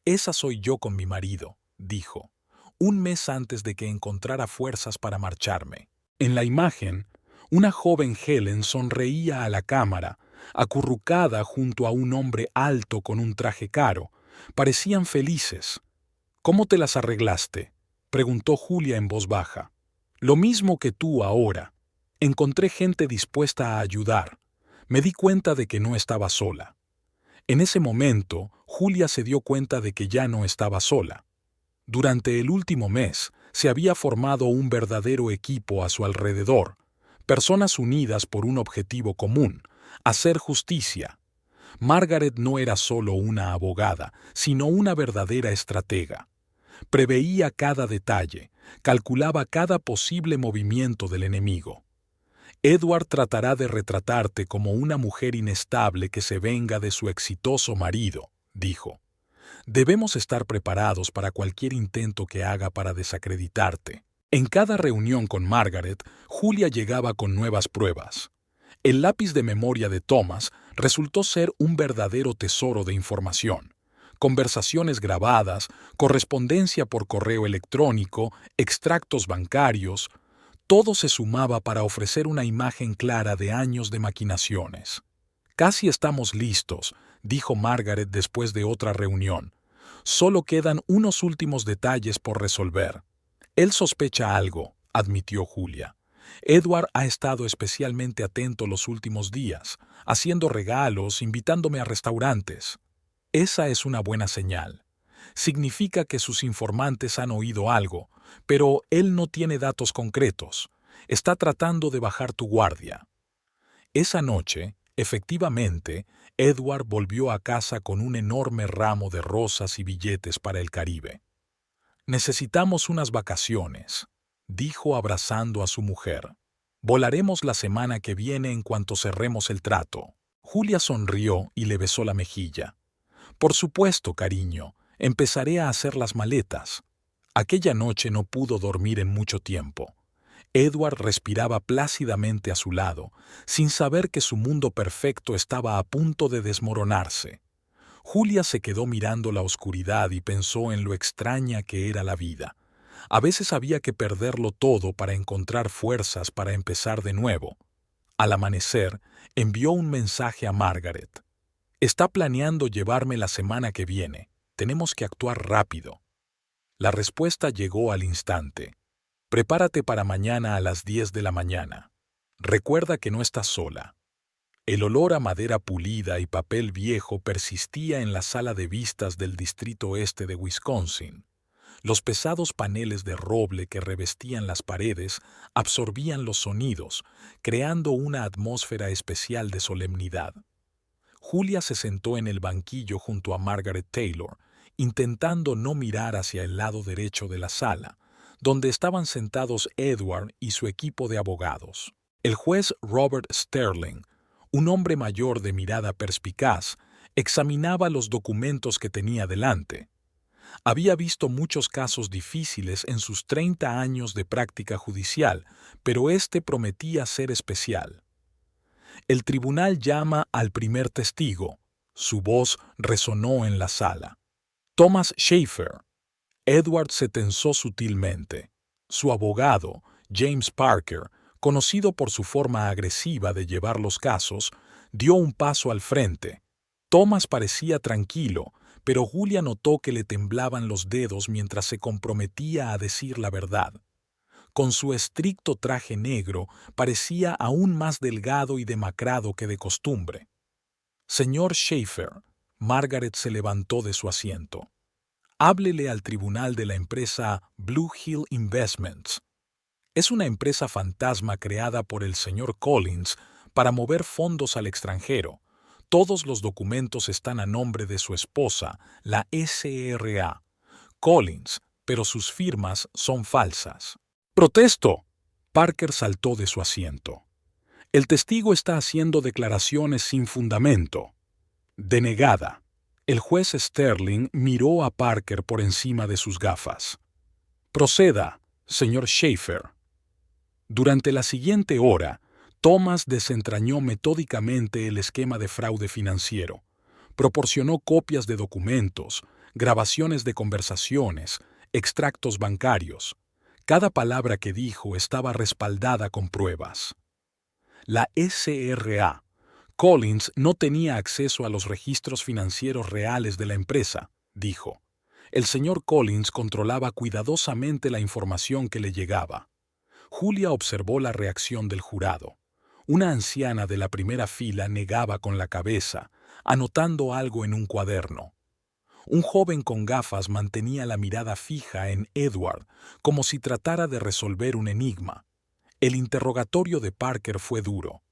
«Esa soy yo con mi marido», dijo, un mes antes de que encontrara fuerzas para marcharme. En la imagen, una joven Helen sonreía a la cámara, acurrucada junto a un hombre alto con un traje caro. Parecían felices. «¿Cómo te las arreglaste?», preguntó Julia en voz baja. «Lo mismo que tú ahora. Encontré gente dispuesta a ayudar. Me di cuenta de que no estaba sola». En ese momento, Julia se dio cuenta de que ya no estaba sola. Durante el último mes, se había formado un verdadero equipo a su alrededor, personas unidas por un objetivo común: hacer justicia. Margaret no era solo una abogada, sino una verdadera estratega. Preveía cada detalle, calculaba cada posible movimiento del enemigo. Edward tratará de retratarte como una mujer inestable que se venga de su exitoso marido, dijo. Debemos estar preparados para cualquier intento que haga para desacreditarte. En cada reunión con Margaret, Julia llegaba con nuevas pruebas. El lápiz de memoria de Thomas resultó ser un verdadero tesoro de información. Conversaciones grabadas, correspondencia por correo electrónico, extractos bancarios, todo se sumaba para ofrecer una imagen clara de años de maquinaciones. «Casi estamos listos», dijo Margaret después de otra reunión. «Solo quedan unos últimos detalles por resolver». «Él sospecha algo», admitió Julia. «Edward ha estado especialmente atento los últimos días, haciendo regalos, invitándome a restaurantes». «Esa es una buena señal. Significa que sus informantes han oído algo, pero él no tiene datos concretos. Está tratando de bajar tu guardia». Esa noche, efectivamente, Edward volvió a casa con un enorme ramo de rosas y billetes para el Caribe. «Necesitamos unas vacaciones», dijo abrazando a su mujer. «Volaremos la semana que viene en cuanto cerremos el trato». Julia sonrió y le besó la mejilla. «Por supuesto, cariño, empezaré a hacer las maletas». Aquella noche no pudo dormir en mucho tiempo. Edward respiraba plácidamente a su lado, sin saber que su mundo perfecto estaba a punto de desmoronarse. Julia se quedó mirando la oscuridad y pensó en lo extraña que era la vida. A veces había que perderlo todo para encontrar fuerzas para empezar de nuevo. Al amanecer, envió un mensaje a Margaret. «Está planeando llevarme la semana que viene. Tenemos que actuar rápido». La respuesta llegó al instante. «Prepárate para mañana a las 10 de la mañana. Recuerda que no estás sola». El olor a madera pulida y papel viejo persistía en la sala de vistas del distrito este de Wisconsin. Los pesados paneles de roble que revestían las paredes absorbían los sonidos, creando una atmósfera especial de solemnidad. Julia se sentó en el banquillo junto a Margaret Taylor, intentando no mirar hacia el lado derecho de la sala, donde estaban sentados Edward y su equipo de abogados. El juez Robert Sterling, un hombre mayor de mirada perspicaz, examinaba los documentos que tenía delante. Había visto muchos casos difíciles en sus 30 años de práctica judicial, pero este prometía ser especial. El tribunal llama al primer testigo. Su voz resonó en la sala. «Thomas Schaefer». Edward se tensó sutilmente. Su abogado, James Parker, conocido por su forma agresiva de llevar los casos, dio un paso al frente. Thomas parecía tranquilo, pero Julia notó que le temblaban los dedos mientras se comprometía a decir la verdad. Con su estricto traje negro, parecía aún más delgado y demacrado que de costumbre. Señor Schaefer, Margaret se levantó de su asiento. Háblele al tribunal de la empresa Blue Hill Investments. Es una empresa fantasma creada por el señor Collins para mover fondos al extranjero. Todos los documentos están a nombre de su esposa, la SRA. Collins, pero sus firmas son falsas. ¡Protesto! Parker saltó de su asiento. El testigo está haciendo declaraciones sin fundamento. Denegada. El juez Sterling miró a Parker por encima de sus gafas. Proceda, señor Schaefer. Durante la siguiente hora, Thomas desentrañó metódicamente el esquema de fraude financiero. Proporcionó copias de documentos, grabaciones de conversaciones, extractos bancarios. Cada palabra que dijo estaba respaldada con pruebas. La SRA. Collins no tenía acceso a los registros financieros reales de la empresa, dijo. El señor Collins controlaba cuidadosamente la información que le llegaba. Julia observó la reacción del jurado. Una anciana de la primera fila negaba con la cabeza, anotando algo en un cuaderno. Un joven con gafas mantenía la mirada fija en Edward, como si tratara de resolver un enigma. El interrogatorio de Parker fue duro.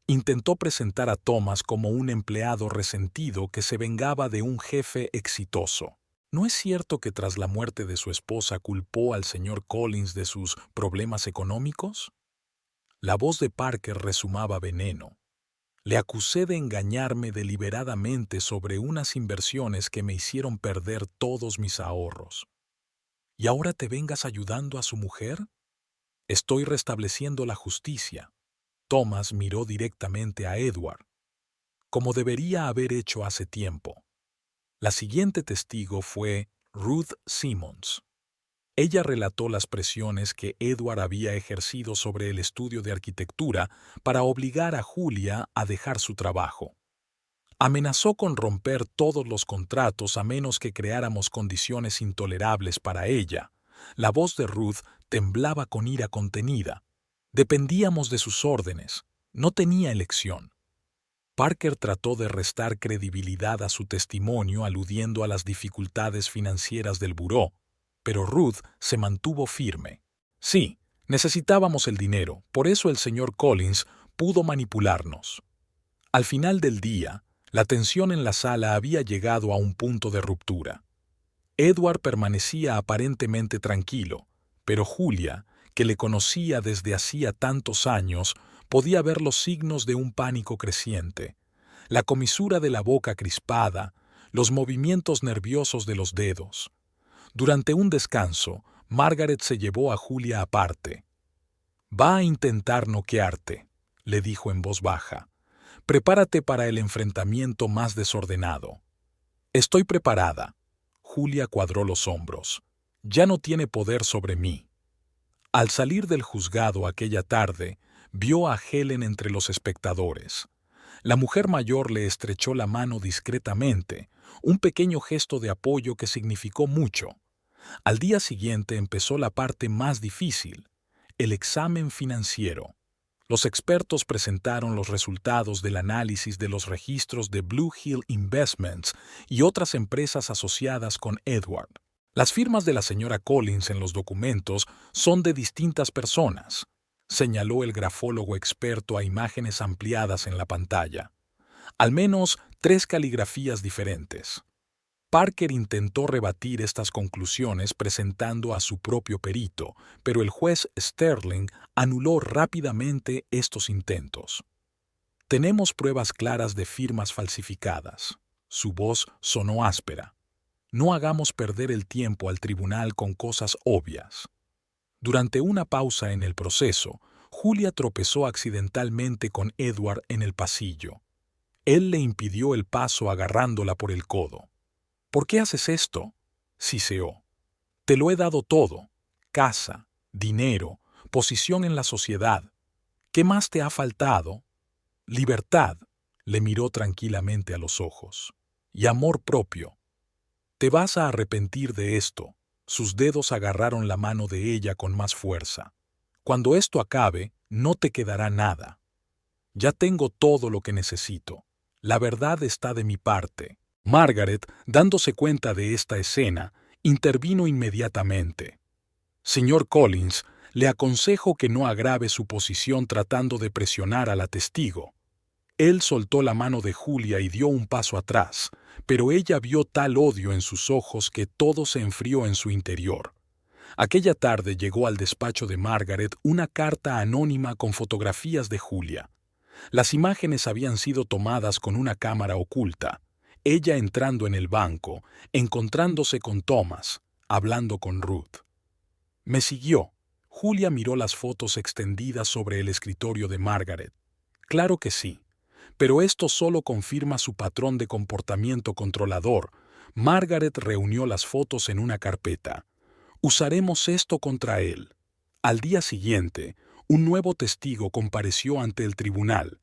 Intentó presentar a Thomas como un empleado resentido que se vengaba de un jefe exitoso. ¿No es cierto que tras la muerte de su esposa culpó al señor Collins de sus problemas económicos? La voz de Parker rezumaba veneno. Le acusé de engañarme deliberadamente sobre unas inversiones que me hicieron perder todos mis ahorros. ¿Y ahora te vengas ayudando a su mujer? Estoy restableciendo la justicia. Thomas miró directamente a Edward, como debería haber hecho hace tiempo. La siguiente testigo fue Ruth Simmons. Ella relató las presiones que Edward había ejercido sobre el estudio de arquitectura para obligar a Julia a dejar su trabajo. Amenazó con romper todos los contratos a menos que creáramos condiciones intolerables para ella. La voz de Ruth temblaba con ira contenida. Dependíamos de sus órdenes. No tenía elección. Parker trató de restar credibilidad a su testimonio aludiendo a las dificultades financieras del buró, pero Ruth se mantuvo firme. Sí, necesitábamos el dinero, por eso el señor Collins pudo manipularnos. Al final del día, la tensión en la sala había llegado a un punto de ruptura. Edward permanecía aparentemente tranquilo, pero Julia, que le conocía desde hacía tantos años, podía ver los signos de un pánico creciente. La comisura de la boca crispada, los movimientos nerviosos de los dedos. Durante un descanso, Margaret se llevó a Julia aparte. «Va a intentar noquearte», le dijo en voz baja. «Prepárate para el enfrentamiento más desordenado». «Estoy preparada». Julia cuadró los hombros. «Ya no tiene poder sobre mí». Al salir del juzgado aquella tarde, vio a Helen entre los espectadores. La mujer mayor le estrechó la mano discretamente, un pequeño gesto de apoyo que significó mucho. Al día siguiente empezó la parte más difícil, el examen financiero. Los expertos presentaron los resultados del análisis de los registros de Blue Hill Investments y otras empresas asociadas con Edward. Las firmas de la señora Collins en los documentos son de distintas personas, señaló el grafólogo experto a imágenes ampliadas en la pantalla. Al menos 3 caligrafías diferentes. Parker intentó rebatir estas conclusiones presentando a su propio perito, pero el juez Sterling anuló rápidamente estos intentos. «Tenemos pruebas claras de firmas falsificadas». Su voz sonó áspera. «No hagamos perder el tiempo al tribunal con cosas obvias». Durante una pausa en el proceso, Julia tropezó accidentalmente con Edward en el pasillo. Él le impidió el paso agarrándola por el codo. «¿Por qué haces esto?», siseó. «Te lo he dado todo. Casa, dinero, posición en la sociedad. ¿Qué más te ha faltado? Libertad», le miró tranquilamente a los ojos. «Y amor propio». Te vas a arrepentir de esto. Sus dedos agarraron la mano de ella con más fuerza. Cuando esto acabe, no te quedará nada. Ya tengo todo lo que necesito. La verdad está de mi parte. Margaret, dándose cuenta de esta escena, intervino inmediatamente. Señor Collins, le aconsejo que no agrave su posición tratando de presionar a la testigo. Él soltó la mano de Julia y dio un paso atrás, pero ella vio tal odio en sus ojos que todo se enfrió en su interior. Aquella tarde llegó al despacho de Margaret una carta anónima con fotografías de Julia. Las imágenes habían sido tomadas con una cámara oculta. Ella entrando en el banco, encontrándose con Thomas, hablando con Ruth. Me siguió. Julia miró las fotos extendidas sobre el escritorio de Margaret. Claro que sí. Pero esto solo confirma su patrón de comportamiento controlador. Margaret reunió las fotos en una carpeta. Usaremos esto contra él. Al día siguiente, un nuevo testigo compareció ante el tribunal,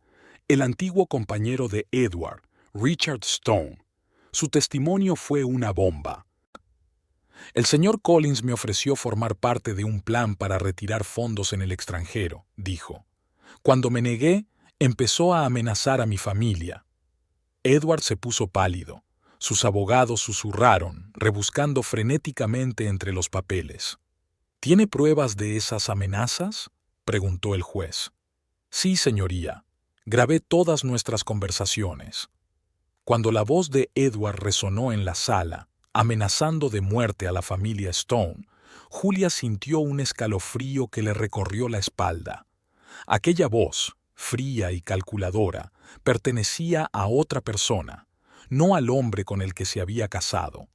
el antiguo compañero de Edward, Richard Stone. Su testimonio fue una bomba. El señor Collins me ofreció formar parte de un plan para retirar fondos en el extranjero, dijo. Cuando me negué, empezó a amenazar a mi familia. Edward se puso pálido. Sus abogados susurraron, rebuscando frenéticamente entre los papeles. ¿Tiene pruebas de esas amenazas?, preguntó el juez. Sí, señoría. Grabé todas nuestras conversaciones. Cuando la voz de Edward resonó en la sala, amenazando de muerte a la familia Stone, Julia sintió un escalofrío que le recorrió la espalda. Aquella voz, fría y calculadora, pertenecía a otra persona, no al hombre con el que se había casado.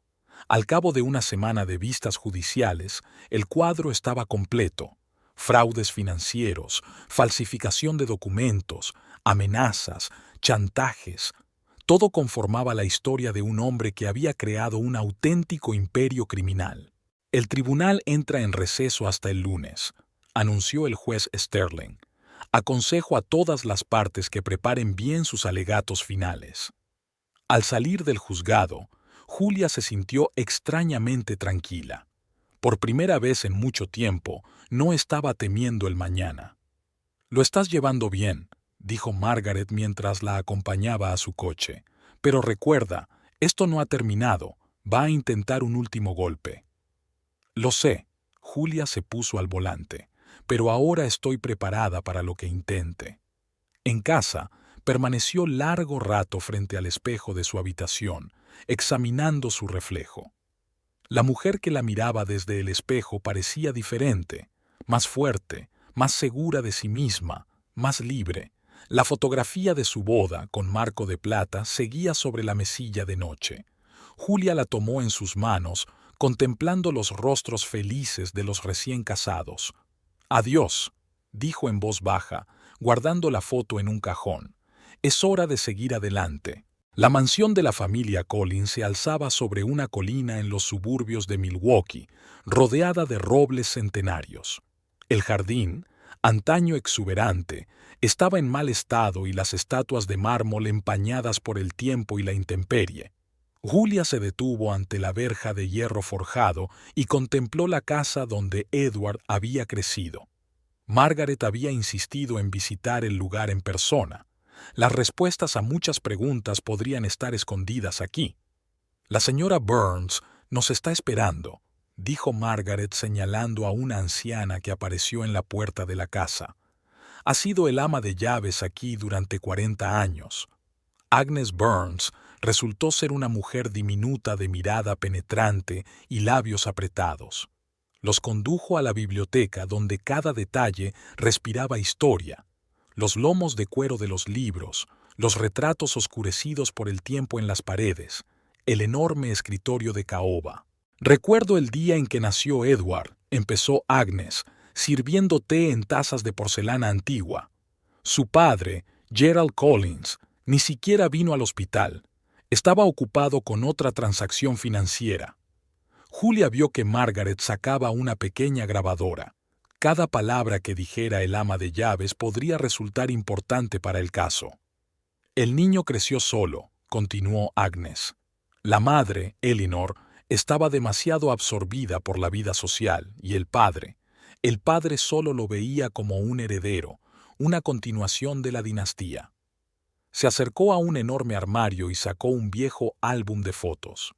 Al cabo de una semana de vistas judiciales, el cuadro estaba completo. Fraudes financieros, falsificación de documentos, amenazas, chantajes. Todo conformaba la historia de un hombre que había creado un auténtico imperio criminal. El tribunal entra en receso hasta el lunes, anunció el juez Sterling. Aconsejo a todas las partes que preparen bien sus alegatos finales. Al salir del juzgado, Julia se sintió extrañamente tranquila. Por primera vez en mucho tiempo, no estaba temiendo el mañana. «Lo estás llevando bien», dijo Margaret mientras la acompañaba a su coche. «Pero recuerda, esto no ha terminado. Va a intentar un último golpe». «Lo sé», Julia se puso al volante, «pero ahora estoy preparada para lo que intente». En casa, permaneció largo rato frente al espejo de su habitación, examinando su reflejo. La mujer que la miraba desde el espejo parecía diferente, más fuerte, más segura de sí misma, más libre. La fotografía de su boda, con marco de plata, seguía sobre la mesilla de noche. Julia la tomó en sus manos, contemplando los rostros felices de los recién casados. «Adiós», dijo en voz baja, guardando la foto en un cajón. «Es hora de seguir adelante». La mansión de la familia Collins se alzaba sobre una colina en los suburbios de Milwaukee, rodeada de robles centenarios. El jardín, antaño exuberante, estaba en mal estado y las estatuas de mármol empañadas por el tiempo y la intemperie. Julia se detuvo ante la verja de hierro forjado y contempló la casa donde Edward había crecido. Margaret había insistido en visitar el lugar en persona. Las respuestas a muchas preguntas podrían estar escondidas aquí. «La señora Burns nos está esperando», dijo Margaret señalando a una anciana que apareció en la puerta de la casa. «Ha sido el ama de llaves aquí durante 40 años». Agnes Burns resultó ser una mujer diminuta de mirada penetrante y labios apretados. Los condujo a la biblioteca donde cada detalle respiraba historia. Los lomos de cuero de los libros, los retratos oscurecidos por el tiempo en las paredes, el enorme escritorio de caoba. «Recuerdo el día en que nació Edward», empezó Agnes, sirviendo té en tazas de porcelana antigua. «Su padre, Gerald Collins, ni siquiera vino al hospital. Estaba ocupado con otra transacción financiera». Julia vio que Margaret sacaba una pequeña grabadora. Cada palabra que dijera el ama de llaves podría resultar importante para el caso. «El niño creció solo», continuó Agnes. «La madre, Eleanor, Estaba demasiado absorbida por la vida social y el padre solo lo veía como un heredero, una continuación de la dinastía. Se acercó a un enorme armario y sacó un viejo álbum de fotos.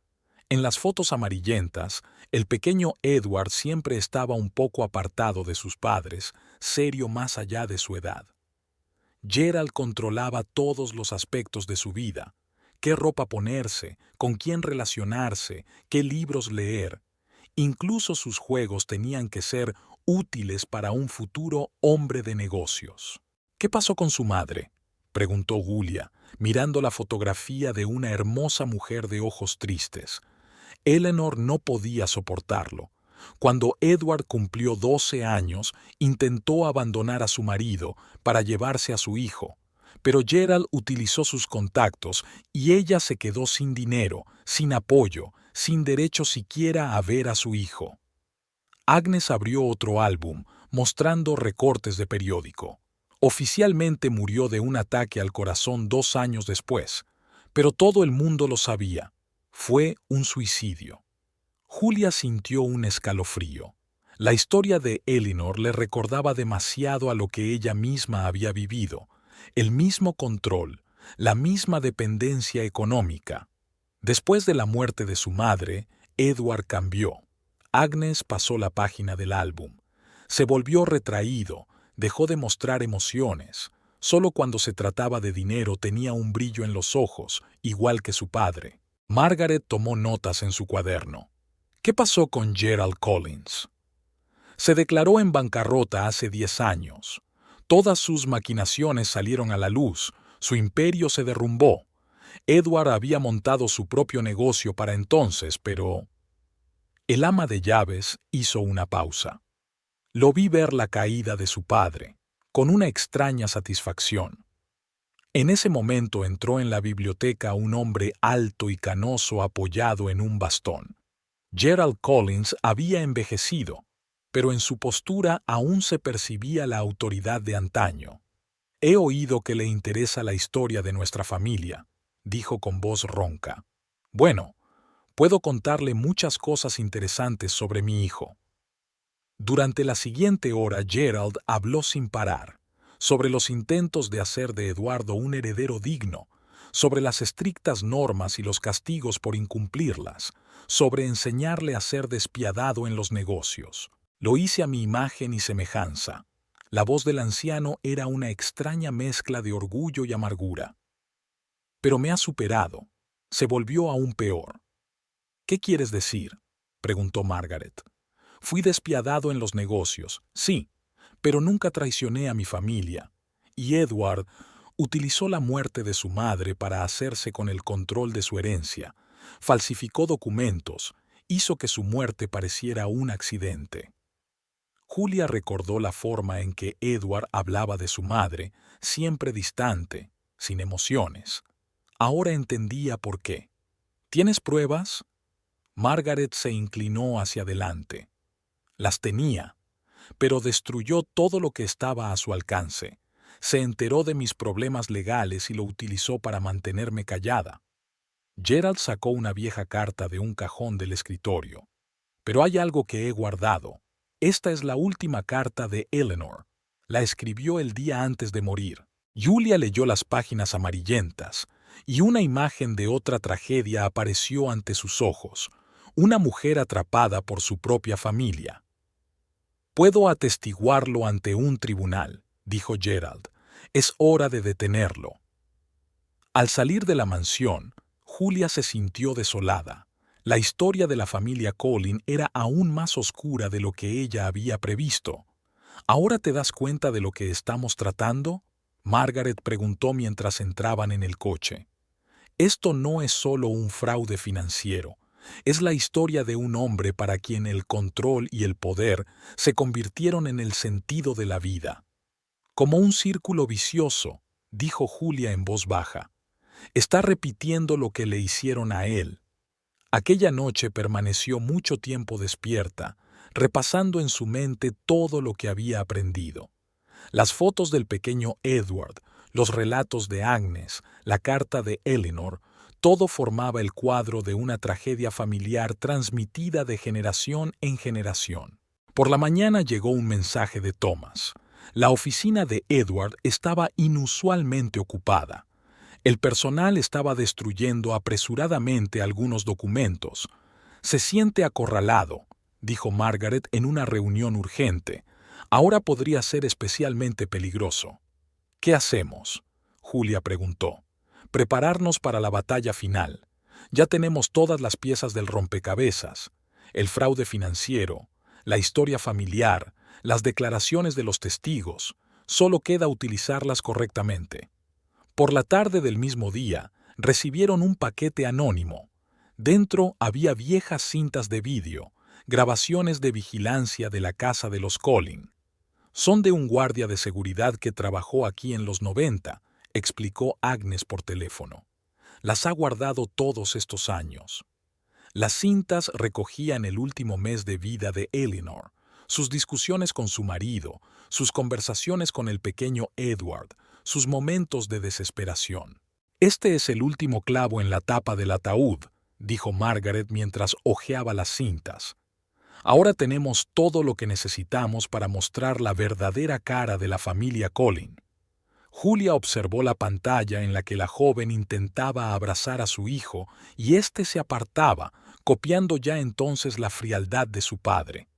En las fotos amarillentas, el pequeño Edward siempre estaba un poco apartado de sus padres, serio más allá de su edad. Gerald controlaba todos los aspectos de su vida: qué ropa ponerse, con quién relacionarse, qué libros leer. Incluso sus juegos tenían que ser útiles para un futuro hombre de negocios. ¿Qué pasó con su madre?, preguntó Julia, mirando la fotografía de una hermosa mujer de ojos tristes. Eleanor no podía soportarlo. Cuando Edward cumplió 12 años, intentó abandonar a su marido para llevarse a su hijo, pero Gerald utilizó sus contactos y ella se quedó sin dinero, sin apoyo, sin derecho siquiera a ver a su hijo. Agnes abrió otro álbum, mostrando recortes de periódico. Oficialmente murió de un ataque al corazón 2 años después, pero todo el mundo lo sabía. Fue un suicidio. Julia sintió un escalofrío. La historia de Eleanor le recordaba demasiado a lo que ella misma había vivido: el mismo control, la misma dependencia económica. Después de la muerte de su madre, Edward cambió. Agnes pasó la página del álbum. Se volvió retraído, dejó de mostrar emociones. Solo cuando se trataba de dinero tenía un brillo en los ojos, igual que su padre. Margaret tomó notas en su cuaderno. ¿Qué pasó con Gerald Collins? Se declaró en bancarrota hace 10 años. Todas sus maquinaciones salieron a la luz, su imperio se derrumbó. Edward había montado su propio negocio para entonces, pero... El ama de llaves hizo una pausa. Lo vi ver la caída de su padre, con una extraña satisfacción. En ese momento entró en la biblioteca un hombre alto y canoso apoyado en un bastón. Gerald Collins había envejecido, pero en su postura aún se percibía la autoridad de antaño. «He oído que le interesa la historia de nuestra familia», dijo con voz ronca. «Bueno, puedo contarle muchas cosas interesantes sobre mi hijo». Durante la siguiente hora Gerald habló sin parar, sobre los intentos de hacer de Eduardo un heredero digno, sobre las estrictas normas y los castigos por incumplirlas, sobre enseñarle a ser despiadado en los negocios. Lo hice a mi imagen y semejanza. La voz del anciano era una extraña mezcla de orgullo y amargura. Pero me ha superado. Se volvió aún peor. ¿Qué quieres decir?, preguntó Margaret. Fui despiadado en los negocios, sí, pero nunca traicioné a mi familia. Y Edward utilizó la muerte de su madre para hacerse con el control de su herencia. Falsificó documentos, hizo que su muerte pareciera un accidente. Julia recordó la forma en que Edward hablaba de su madre, siempre distante, sin emociones. Ahora entendía por qué. ¿Tienes pruebas? Margaret se inclinó hacia adelante. Las tenía, pero destruyó todo lo que estaba a su alcance. Se enteró de mis problemas legales y lo utilizó para mantenerme callada. Gerald sacó una vieja carta de un cajón del escritorio. Pero hay algo que he guardado. Esta es la última carta de Eleanor. La escribió el día antes de morir. Julia leyó las páginas amarillentas, y una imagen de otra tragedia apareció ante sus ojos: una mujer atrapada por su propia familia. «Puedo atestiguarlo ante un tribunal», dijo Gerald. «Es hora de detenerlo». Al salir de la mansión, Julia se sintió desolada. La historia de la familia Collins era aún más oscura de lo que ella había previsto. ¿Ahora te das cuenta de lo que estamos tratando?, Margaret preguntó mientras entraban en el coche. Esto no es solo un fraude financiero. Es la historia de un hombre para quien el control y el poder se convirtieron en el sentido de la vida. Como un círculo vicioso, dijo Julia en voz baja. Está repitiendo lo que le hicieron a él. Aquella noche permaneció mucho tiempo despierta, repasando en su mente todo lo que había aprendido. Las fotos del pequeño Edward, los relatos de Agnes, la carta de Eleanor, Todo formaba el cuadro de una tragedia familiar transmitida de generación en generación. Por la mañana llegó un mensaje de Thomas. La oficina de Edward estaba inusualmente ocupada. El personal estaba destruyendo apresuradamente algunos documentos. «Se siente acorralado», dijo Margaret en una reunión urgente. «Ahora podría ser especialmente peligroso». «¿Qué hacemos?», Julia preguntó. «Prepararnos para la batalla final. Ya tenemos todas las piezas del rompecabezas. El fraude financiero, la historia familiar, las declaraciones de los testigos. Solo queda utilizarlas correctamente». Por la tarde del mismo día, recibieron un paquete anónimo. Dentro había viejas cintas de vídeo, grabaciones de vigilancia de la casa de los Collin. «Son de un guardia de seguridad que trabajó aquí en los 90», explicó Agnes por teléfono. «Las ha guardado todos estos años». Las cintas recogían el último mes de vida de Eleanor, sus discusiones con su marido, sus conversaciones con el pequeño Edward, sus momentos de desesperación. «Este es el último clavo en la tapa del ataúd», dijo Margaret mientras hojeaba las cintas. «Ahora tenemos todo lo que necesitamos para mostrar la verdadera cara de la familia Collin». Julia observó la pantalla en la que la joven intentaba abrazar a su hijo y éste se apartaba, copiando ya entonces la frialdad de su padre.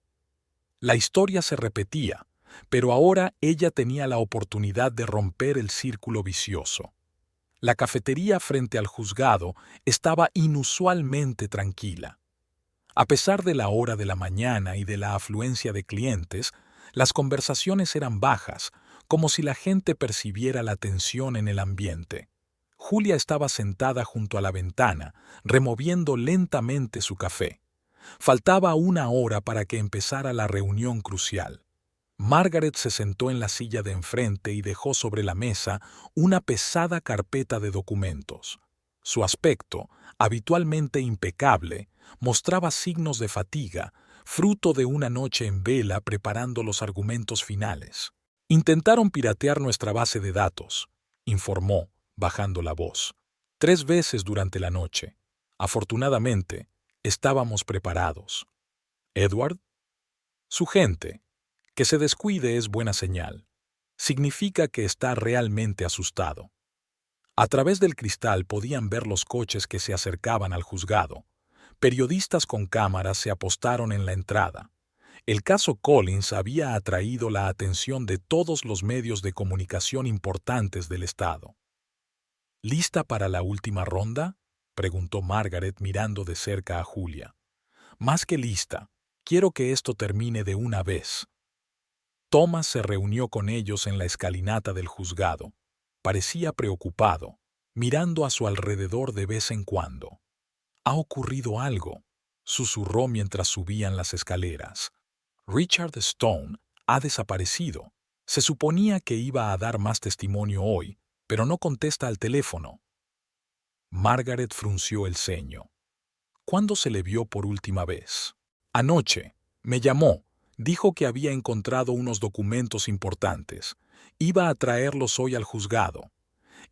La historia se repetía, pero ahora ella tenía la oportunidad de romper el círculo vicioso. La cafetería frente al juzgado estaba inusualmente tranquila. A pesar de la hora de la mañana y de la afluencia de clientes, las conversaciones eran bajas, como si la gente percibiera la tensión en el ambiente. Julia estaba sentada junto a la ventana, removiendo lentamente su café. Faltaba una hora para que empezara la reunión crucial. Margaret se sentó en la silla de enfrente y dejó sobre la mesa una pesada carpeta de documentos. Su aspecto, habitualmente impecable, mostraba signos de fatiga, fruto de una noche en vela preparando los argumentos finales. «Intentaron piratear nuestra base de datos», informó, bajando la voz. «3 veces durante la noche. Afortunadamente, estábamos preparados». «¿Edward?» «Su gente. Que se descuide es buena señal. Significa que está realmente asustado». A través del cristal podían ver los coches que se acercaban al juzgado. Periodistas con cámaras se apostaron en la entrada. El caso Collins había atraído la atención de todos los medios de comunicación importantes del estado. «¿Lista para la última ronda?», preguntó Margaret mirando de cerca a Julia. «Más que lista. Quiero que esto termine de una vez». Thomas se reunió con ellos en la escalinata del juzgado. Parecía preocupado, mirando a su alrededor de vez en cuando. «Ha ocurrido algo», susurró mientras subían las escaleras. «Richard Stone ha desaparecido. Se suponía que iba a dar más testimonio hoy, pero no contesta al teléfono». Margaret frunció el ceño. «¿Cuándo se le vio por última vez?» «Anoche. Me llamó. Dijo que había encontrado unos documentos importantes. Iba a traerlos hoy al juzgado».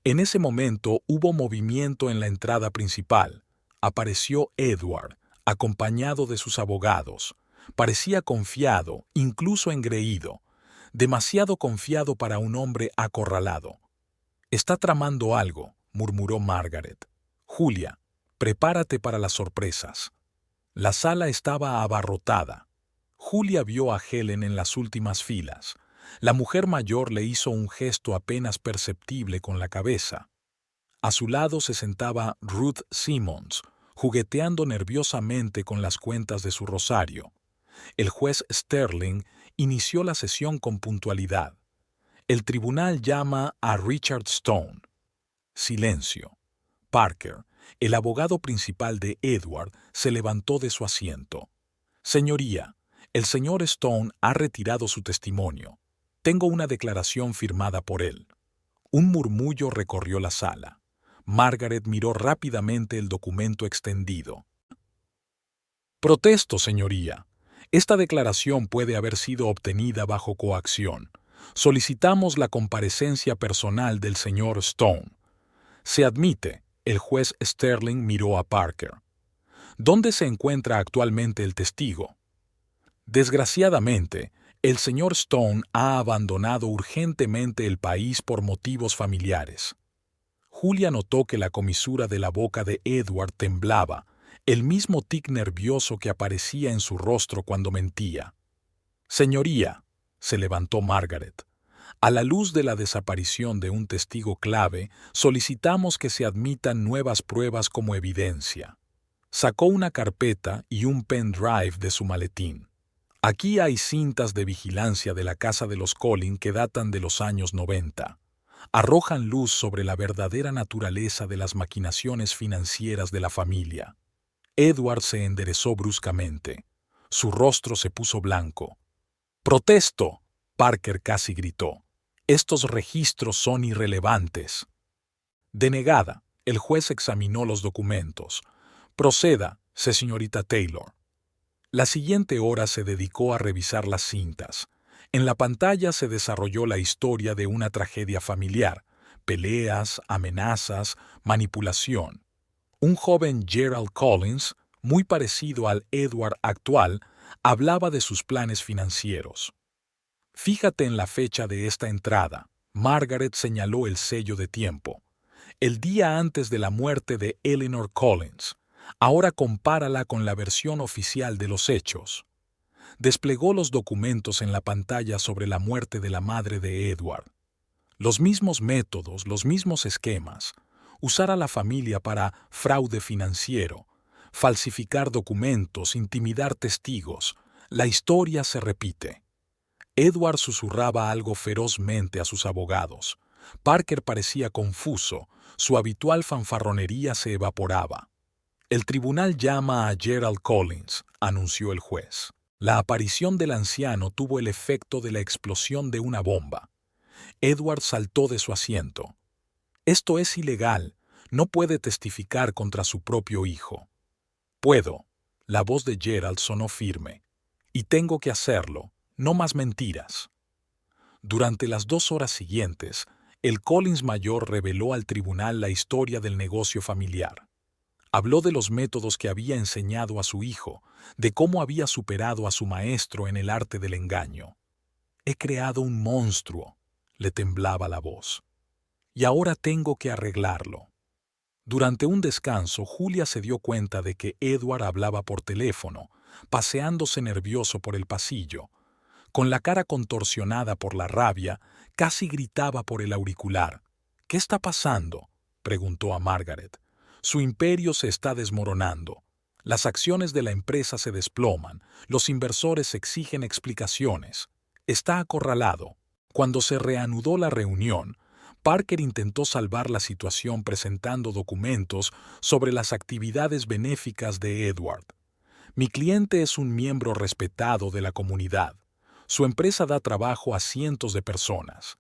En ese momento hubo movimiento en la entrada principal. Apareció Edward, acompañado de sus abogados. Parecía confiado, incluso engreído. Demasiado confiado para un hombre acorralado. «Está tramando algo», murmuró Margaret. «Julia, prepárate para las sorpresas». La sala estaba abarrotada. Julia vio a Helen en las últimas filas. La mujer mayor le hizo un gesto apenas perceptible con la cabeza. A su lado se sentaba Ruth Simmons, jugueteando nerviosamente con las cuentas de su rosario. El juez Sterling inició la sesión con puntualidad. «El tribunal llama a Richard Stone». Silencio. Parker, el abogado principal de Edward, se levantó de su asiento. «Señoría, el señor Stone ha retirado su testimonio. Tengo una declaración firmada por él». Un murmullo recorrió la sala. Margaret miró rápidamente el documento extendido. «Protesto, señoría. Esta declaración puede haber sido obtenida bajo coacción. Solicitamos la comparecencia personal del señor Stone». «Se admite», El juez Sterling miró a Parker. ¿Dónde se encuentra actualmente el testigo? Desgraciadamente, el señor Stone ha abandonado urgentemente el país por motivos familiares. Julia notó que la comisura de la boca de Edward temblaba, el mismo tic nervioso que aparecía en su rostro cuando mentía. Señoría, se levantó Margaret. A la luz de la desaparición de un testigo clave, solicitamos que se admitan nuevas pruebas como evidencia. Sacó una carpeta y un pendrive de su maletín. Aquí hay cintas de vigilancia de la casa de los Collins que datan de los años 90. Arrojan luz sobre la verdadera naturaleza de las maquinaciones financieras de la familia. Edward se enderezó bruscamente. Su rostro se puso blanco. «¡Protesto!», Parker casi gritó. «Estos registros son irrelevantes». Denegada, el juez examinó los documentos. «Proceda, señorita Taylor». La siguiente hora se dedicó a revisar las cintas. En la pantalla se desarrolló la historia de una tragedia familiar, peleas, amenazas, manipulación. Un joven Gerald Collins, muy parecido al Edward actual, hablaba de sus planes financieros. «Fíjate en la fecha de esta entrada», Margaret señaló el sello de tiempo. «El día antes de la muerte de Eleanor Collins. Ahora compárala con la versión oficial de los hechos». Desplegó los documentos en la pantalla sobre la muerte de la madre de Edward. Los mismos métodos, los mismos esquemas. Usar a la familia para fraude financiero, falsificar documentos, intimidar testigos. La historia se repite. Edward susurraba algo ferozmente a sus abogados. Parker parecía confuso, su habitual fanfarronería se evaporaba. «El tribunal llama a Gerald Collins», anunció el juez. La aparición del anciano tuvo el efecto de la explosión de una bomba. Edward saltó de su asiento. «Esto es ilegal. No puede testificar contra su propio hijo». «Puedo». La voz de Gerald sonó firme. «Y tengo que hacerlo. No más mentiras». Durante las 2 horas siguientes, el Collins mayor reveló al tribunal la historia del negocio familiar. Habló de los métodos que había enseñado a su hijo, de cómo había superado a su maestro en el arte del engaño. «He creado un monstruo», le temblaba la voz. «Y ahora tengo que arreglarlo». Durante un descanso, Julia se dio cuenta de que Edward hablaba por teléfono, paseándose nervioso por el pasillo. Con la cara contorsionada por la rabia, casi gritaba por el auricular. «¿Qué está pasando?», preguntó a Margaret. «Su imperio se está desmoronando. Las acciones de la empresa se desploman. Los inversores exigen explicaciones. Está acorralado». Cuando se reanudó la reunión, Parker intentó salvar la situación presentando documentos sobre las actividades benéficas de Edward. «Mi cliente es un miembro respetado de la comunidad. Su empresa da trabajo a cientos de personas.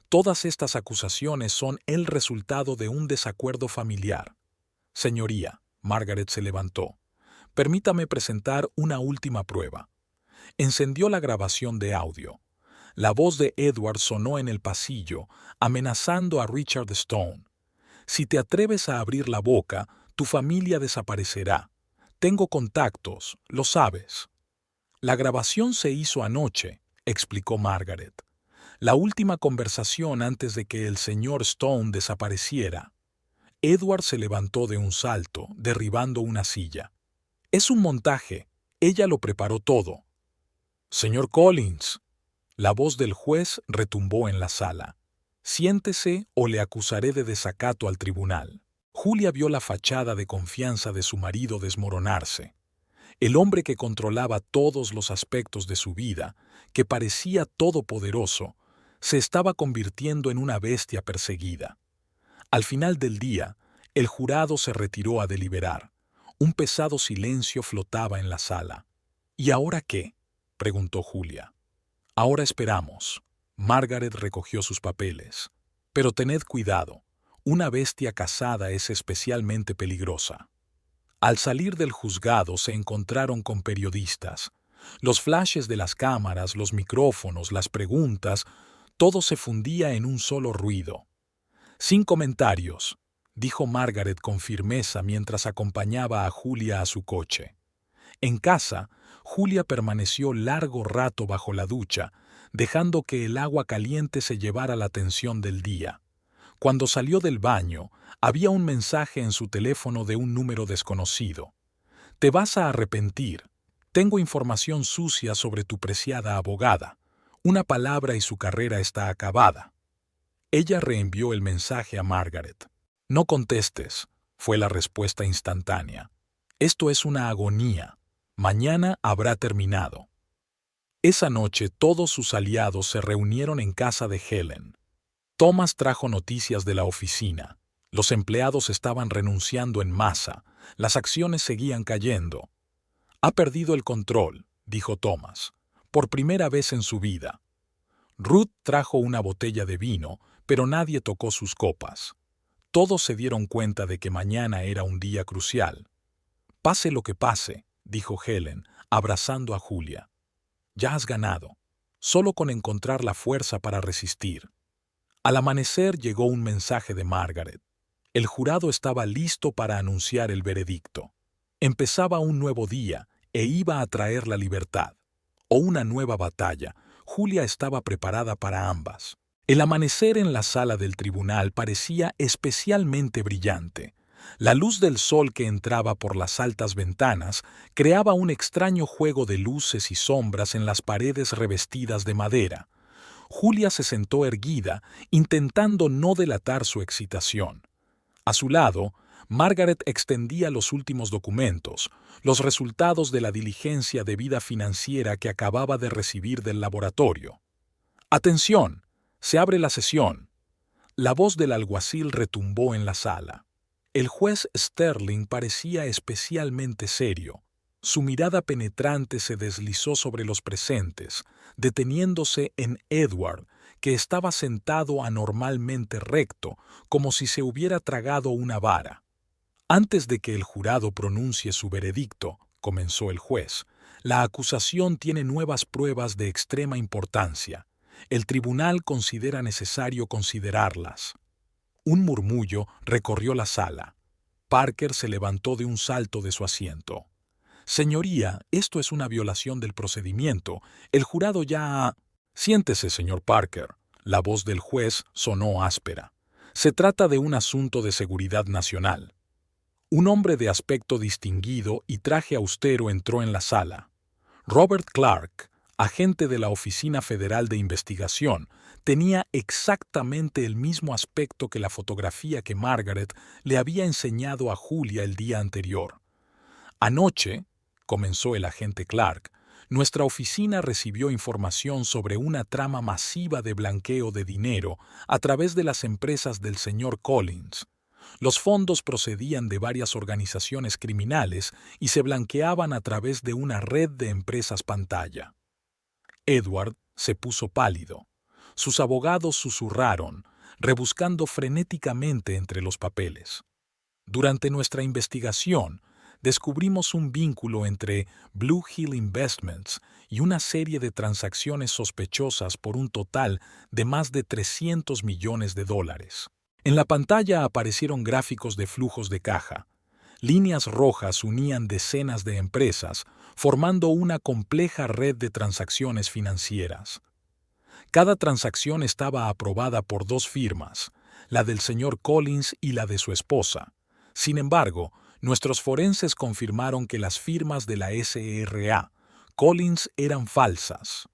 Todas estas acusaciones son el resultado de un desacuerdo familiar». «Señoría», Margaret se levantó, «permítame presentar una última prueba». Encendió la grabación de audio. La voz de Edward sonó en el pasillo, amenazando a Richard Stone. «Si te atreves a abrir la boca, tu familia desaparecerá. Tengo contactos, lo sabes». «La grabación se hizo anoche», explicó Margaret. «La última conversación antes de que el señor Stone desapareciera». Edward se levantó de un salto, derribando una silla. «Es un montaje. Ella lo preparó todo». «Señor Collins». La voz del juez retumbó en la sala. «Siéntese o le acusaré de desacato al tribunal». Julia vio la fachada de confianza de su marido desmoronarse. El hombre que controlaba todos los aspectos de su vida, que parecía todopoderoso, se estaba convirtiendo en una bestia perseguida. Al final del día, el jurado se retiró a deliberar. Un pesado silencio flotaba en la sala. «¿Y ahora qué?», preguntó Julia. «Ahora esperamos». Margaret recogió sus papeles. «Pero tened cuidado. Una bestia cazada es especialmente peligrosa». Al salir del juzgado se encontraron con periodistas. Los flashes de las cámaras, los micrófonos, las preguntas, todo se fundía en un solo ruido. «Sin comentarios», dijo Margaret con firmeza mientras acompañaba a Julia a su coche. En casa, Julia permaneció largo rato bajo la ducha, dejando que el agua caliente se llevara la atención del día. Cuando salió del baño, había un mensaje en su teléfono de un número desconocido. «Te vas a arrepentir. Tengo información sucia sobre tu preciada abogada. Una palabra y su carrera está acabada». Ella reenvió el mensaje a Margaret. «No contestes», fue la respuesta instantánea. «Esto es una agonía. Mañana habrá terminado». Esa noche todos sus aliados se reunieron en casa de Helen. Thomas trajo noticias de la oficina. Los empleados estaban renunciando en masa. Las acciones seguían cayendo. «Ha perdido el control», dijo Thomas, «por primera vez en su vida». Ruth trajo una botella de vino, pero nadie tocó sus copas. Todos se dieron cuenta de que mañana era un día crucial. «Pase lo que pase», dijo Helen, abrazando a Julia. «Ya has ganado, solo con encontrar la fuerza para resistir». Al amanecer llegó un mensaje de Margaret. El jurado estaba listo para anunciar el veredicto. Empezaba un nuevo día e iba a traer la libertad. O una nueva batalla. Julia estaba preparada para ambas. El amanecer en la sala del tribunal parecía especialmente brillante. La luz del sol que entraba por las altas ventanas creaba un extraño juego de luces y sombras en las paredes revestidas de madera. Julia se sentó erguida, intentando no delatar su excitación. A su lado, Margaret extendía los últimos documentos, los resultados de la diligencia de vida financiera que acababa de recibir del laboratorio. «Atención, se abre la sesión». La voz del alguacil retumbó en la sala. El juez Sterling parecía especialmente serio. Su mirada penetrante se deslizó sobre los presentes, deteniéndose en Edward, que estaba sentado anormalmente recto, como si se hubiera tragado una vara. «Antes de que el jurado pronuncie su veredicto», comenzó el juez, «la acusación tiene nuevas pruebas de extrema importancia. El tribunal considera necesario considerarlas». Un murmullo recorrió la sala. Parker se levantó de un salto de su asiento. «Señoría, esto es una violación del procedimiento. El jurado ya ha...» «Siéntese, señor Parker». La voz del juez sonó áspera. «Se trata de un asunto de seguridad nacional». Un hombre de aspecto distinguido y traje austero entró en la sala. Robert Clark, agente de la Oficina Federal de Investigación, tenía exactamente el mismo aspecto que la fotografía que Margaret le había enseñado a Julia el día anterior. «Anoche», comenzó el agente Clark, «nuestra oficina recibió información sobre una trama masiva de blanqueo de dinero a través de las empresas del señor Collins. Los fondos procedían de varias organizaciones criminales y se blanqueaban a través de una red de empresas pantalla». Edward se puso pálido. Sus abogados susurraron, rebuscando frenéticamente entre los papeles. «Durante nuestra investigación, descubrimos un vínculo entre Blue Hill Investments y una serie de transacciones sospechosas por un total de más de $300 millones. En la pantalla aparecieron gráficos de flujos de caja. Líneas rojas unían decenas de empresas, formando una compleja red de transacciones financieras. Cada transacción estaba aprobada por dos firmas, la del señor Collins y la de su esposa. Sin embargo, nuestros forenses confirmaron que las firmas de la SRA Collins eran falsas.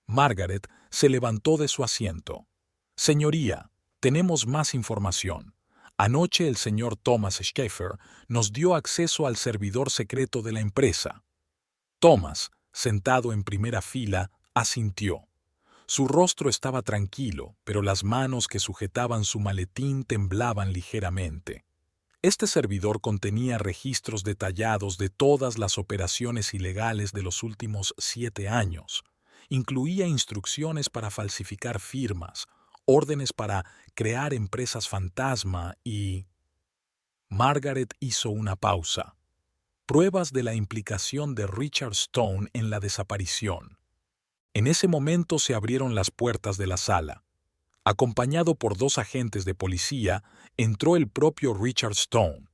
Margaret se levantó de su asiento. «Señoría, tenemos más información. Anoche el señor Thomas Schaeffer nos dio acceso al servidor secreto de la empresa». Thomas, sentado en primera fila, asintió. Su rostro estaba tranquilo, pero las manos que sujetaban su maletín temblaban ligeramente. Este servidor contenía registros detallados de todas las operaciones ilegales de los últimos 7 años. Incluía instrucciones para falsificar firmas, órdenes para crear empresas fantasma y... Margaret hizo una pausa. Pruebas de la implicación de Richard Stone en la desaparición. En ese momento se abrieron las puertas de la sala. Acompañado por 2 agentes de policía, entró el propio Richard Stone.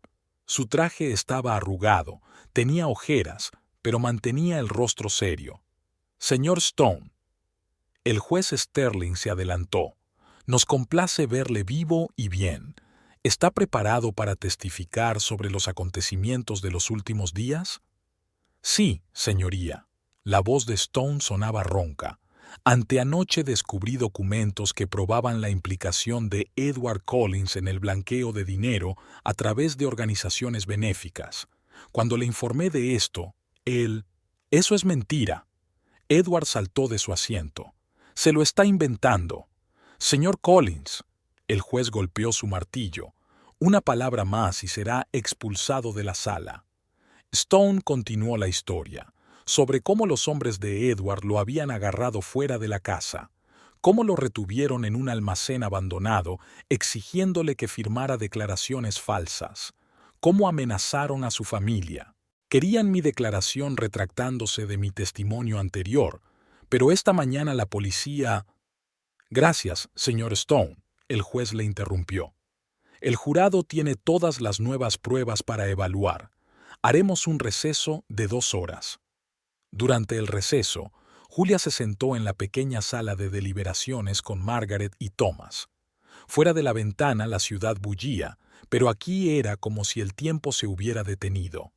Su traje estaba arrugado, tenía ojeras, pero mantenía el rostro serio. «Señor Stone». El juez Sterling se adelantó. «Nos complace verle vivo y bien. ¿Está preparado para testificar sobre los acontecimientos de los últimos días?» «Sí, señoría». La voz de Stone sonaba ronca. «Anteanoche descubrí documentos que probaban la implicación de Edward Collins en el blanqueo de dinero a través de organizaciones benéficas. Cuando le informé de esto, él... Eso es mentira». Edward saltó de su asiento. «Se lo está inventando». «Señor Collins». El juez golpeó su martillo. «Una palabra más y será expulsado de la sala». Stone continuó la historia, sobre cómo los hombres de Edward lo habían agarrado fuera de la casa, cómo lo retuvieron en un almacén abandonado, exigiéndole que firmara declaraciones falsas, cómo amenazaron a su familia. Querían mi declaración retractándose de mi testimonio anterior, pero esta mañana la policía... «Gracias, señor Stone», el juez le interrumpió. «El jurado tiene todas las nuevas pruebas para evaluar. Haremos un receso de 2 horas». Durante el receso, Julia se sentó en la pequeña sala de deliberaciones con Margaret y Thomas. Fuera de la ventana la ciudad bullía, pero aquí era como si el tiempo se hubiera detenido.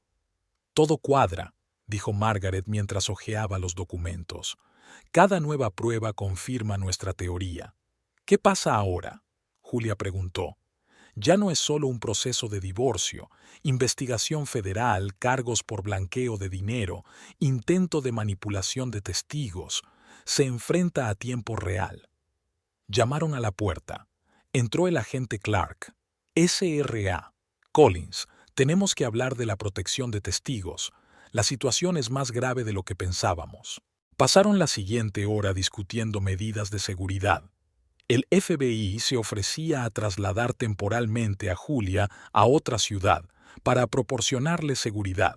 «Todo cuadra», dijo Margaret mientras hojeaba los documentos. «Cada nueva prueba confirma nuestra teoría». «¿Qué pasa ahora?», Julia preguntó. «Ya no es solo un proceso de divorcio, investigación federal, cargos por blanqueo de dinero, intento de manipulación de testigos. Se enfrenta a tiempo real». Llamaron a la puerta. Entró el agente Clark. «SRA. Collins, tenemos que hablar de la protección de testigos. La situación es más grave de lo que pensábamos». Pasaron la siguiente hora discutiendo medidas de seguridad. El FBI se ofrecía a trasladar temporalmente a Julia a otra ciudad para proporcionarle seguridad.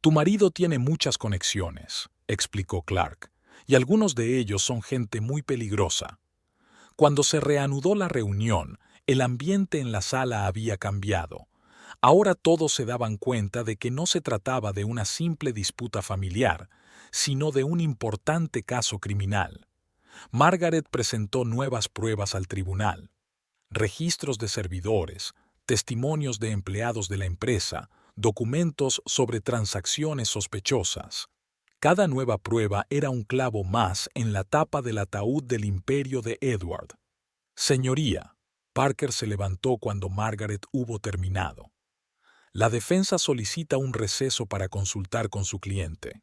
«Tu marido tiene muchas conexiones», explicó Clark, «y algunos de ellos son gente muy peligrosa». Cuando se reanudó la reunión, el ambiente en la sala había cambiado. Ahora todos se daban cuenta de que no se trataba de una simple disputa familiar, sino de un importante caso criminal. Margaret presentó nuevas pruebas al tribunal. Registros de servidores, testimonios de empleados de la empresa, documentos sobre transacciones sospechosas. Cada nueva prueba era un clavo más en la tapa del ataúd del imperio de Edward. «Señoría», Parker se levantó cuando Margaret hubo terminado. «La defensa solicita un receso para consultar con su cliente».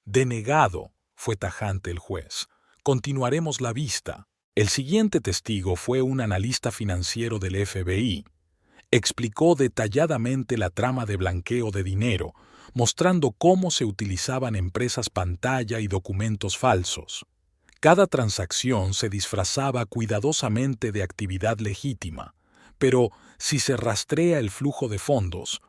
«Denegado», fue tajante el juez. «Continuaremos la vista». El siguiente testigo fue un analista financiero del FBI. Explicó detalladamente la trama de blanqueo de dinero, mostrando cómo se utilizaban empresas pantalla y documentos falsos. Cada transacción se disfrazaba cuidadosamente de actividad legítima, pero si se rastrea el flujo de fondos,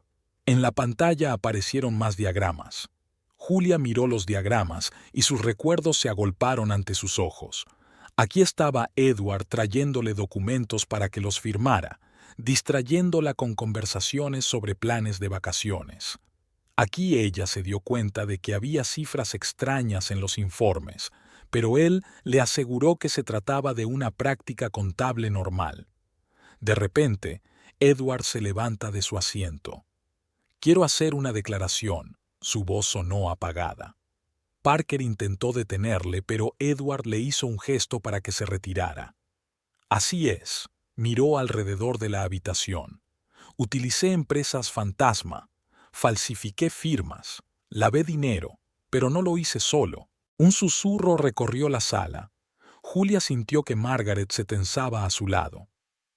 en la pantalla aparecieron más diagramas. Julia miró los diagramas y sus recuerdos se agolparon ante sus ojos. Aquí estaba Edward trayéndole documentos para que los firmara, distrayéndola con conversaciones sobre planes de vacaciones. Aquí ella se dio cuenta de que había cifras extrañas en los informes, pero él le aseguró que se trataba de una práctica contable normal. De repente, Edward se levanta de su asiento. «Quiero hacer una declaración», su voz sonó apagada. Parker intentó detenerle, pero Edward le hizo un gesto para que se retirara. «Así es», miró alrededor de la habitación. «Utilicé empresas fantasma, falsifiqué firmas, lavé dinero, pero no lo hice solo». Un susurro recorrió la sala. Julia sintió que Margaret se tensaba a su lado.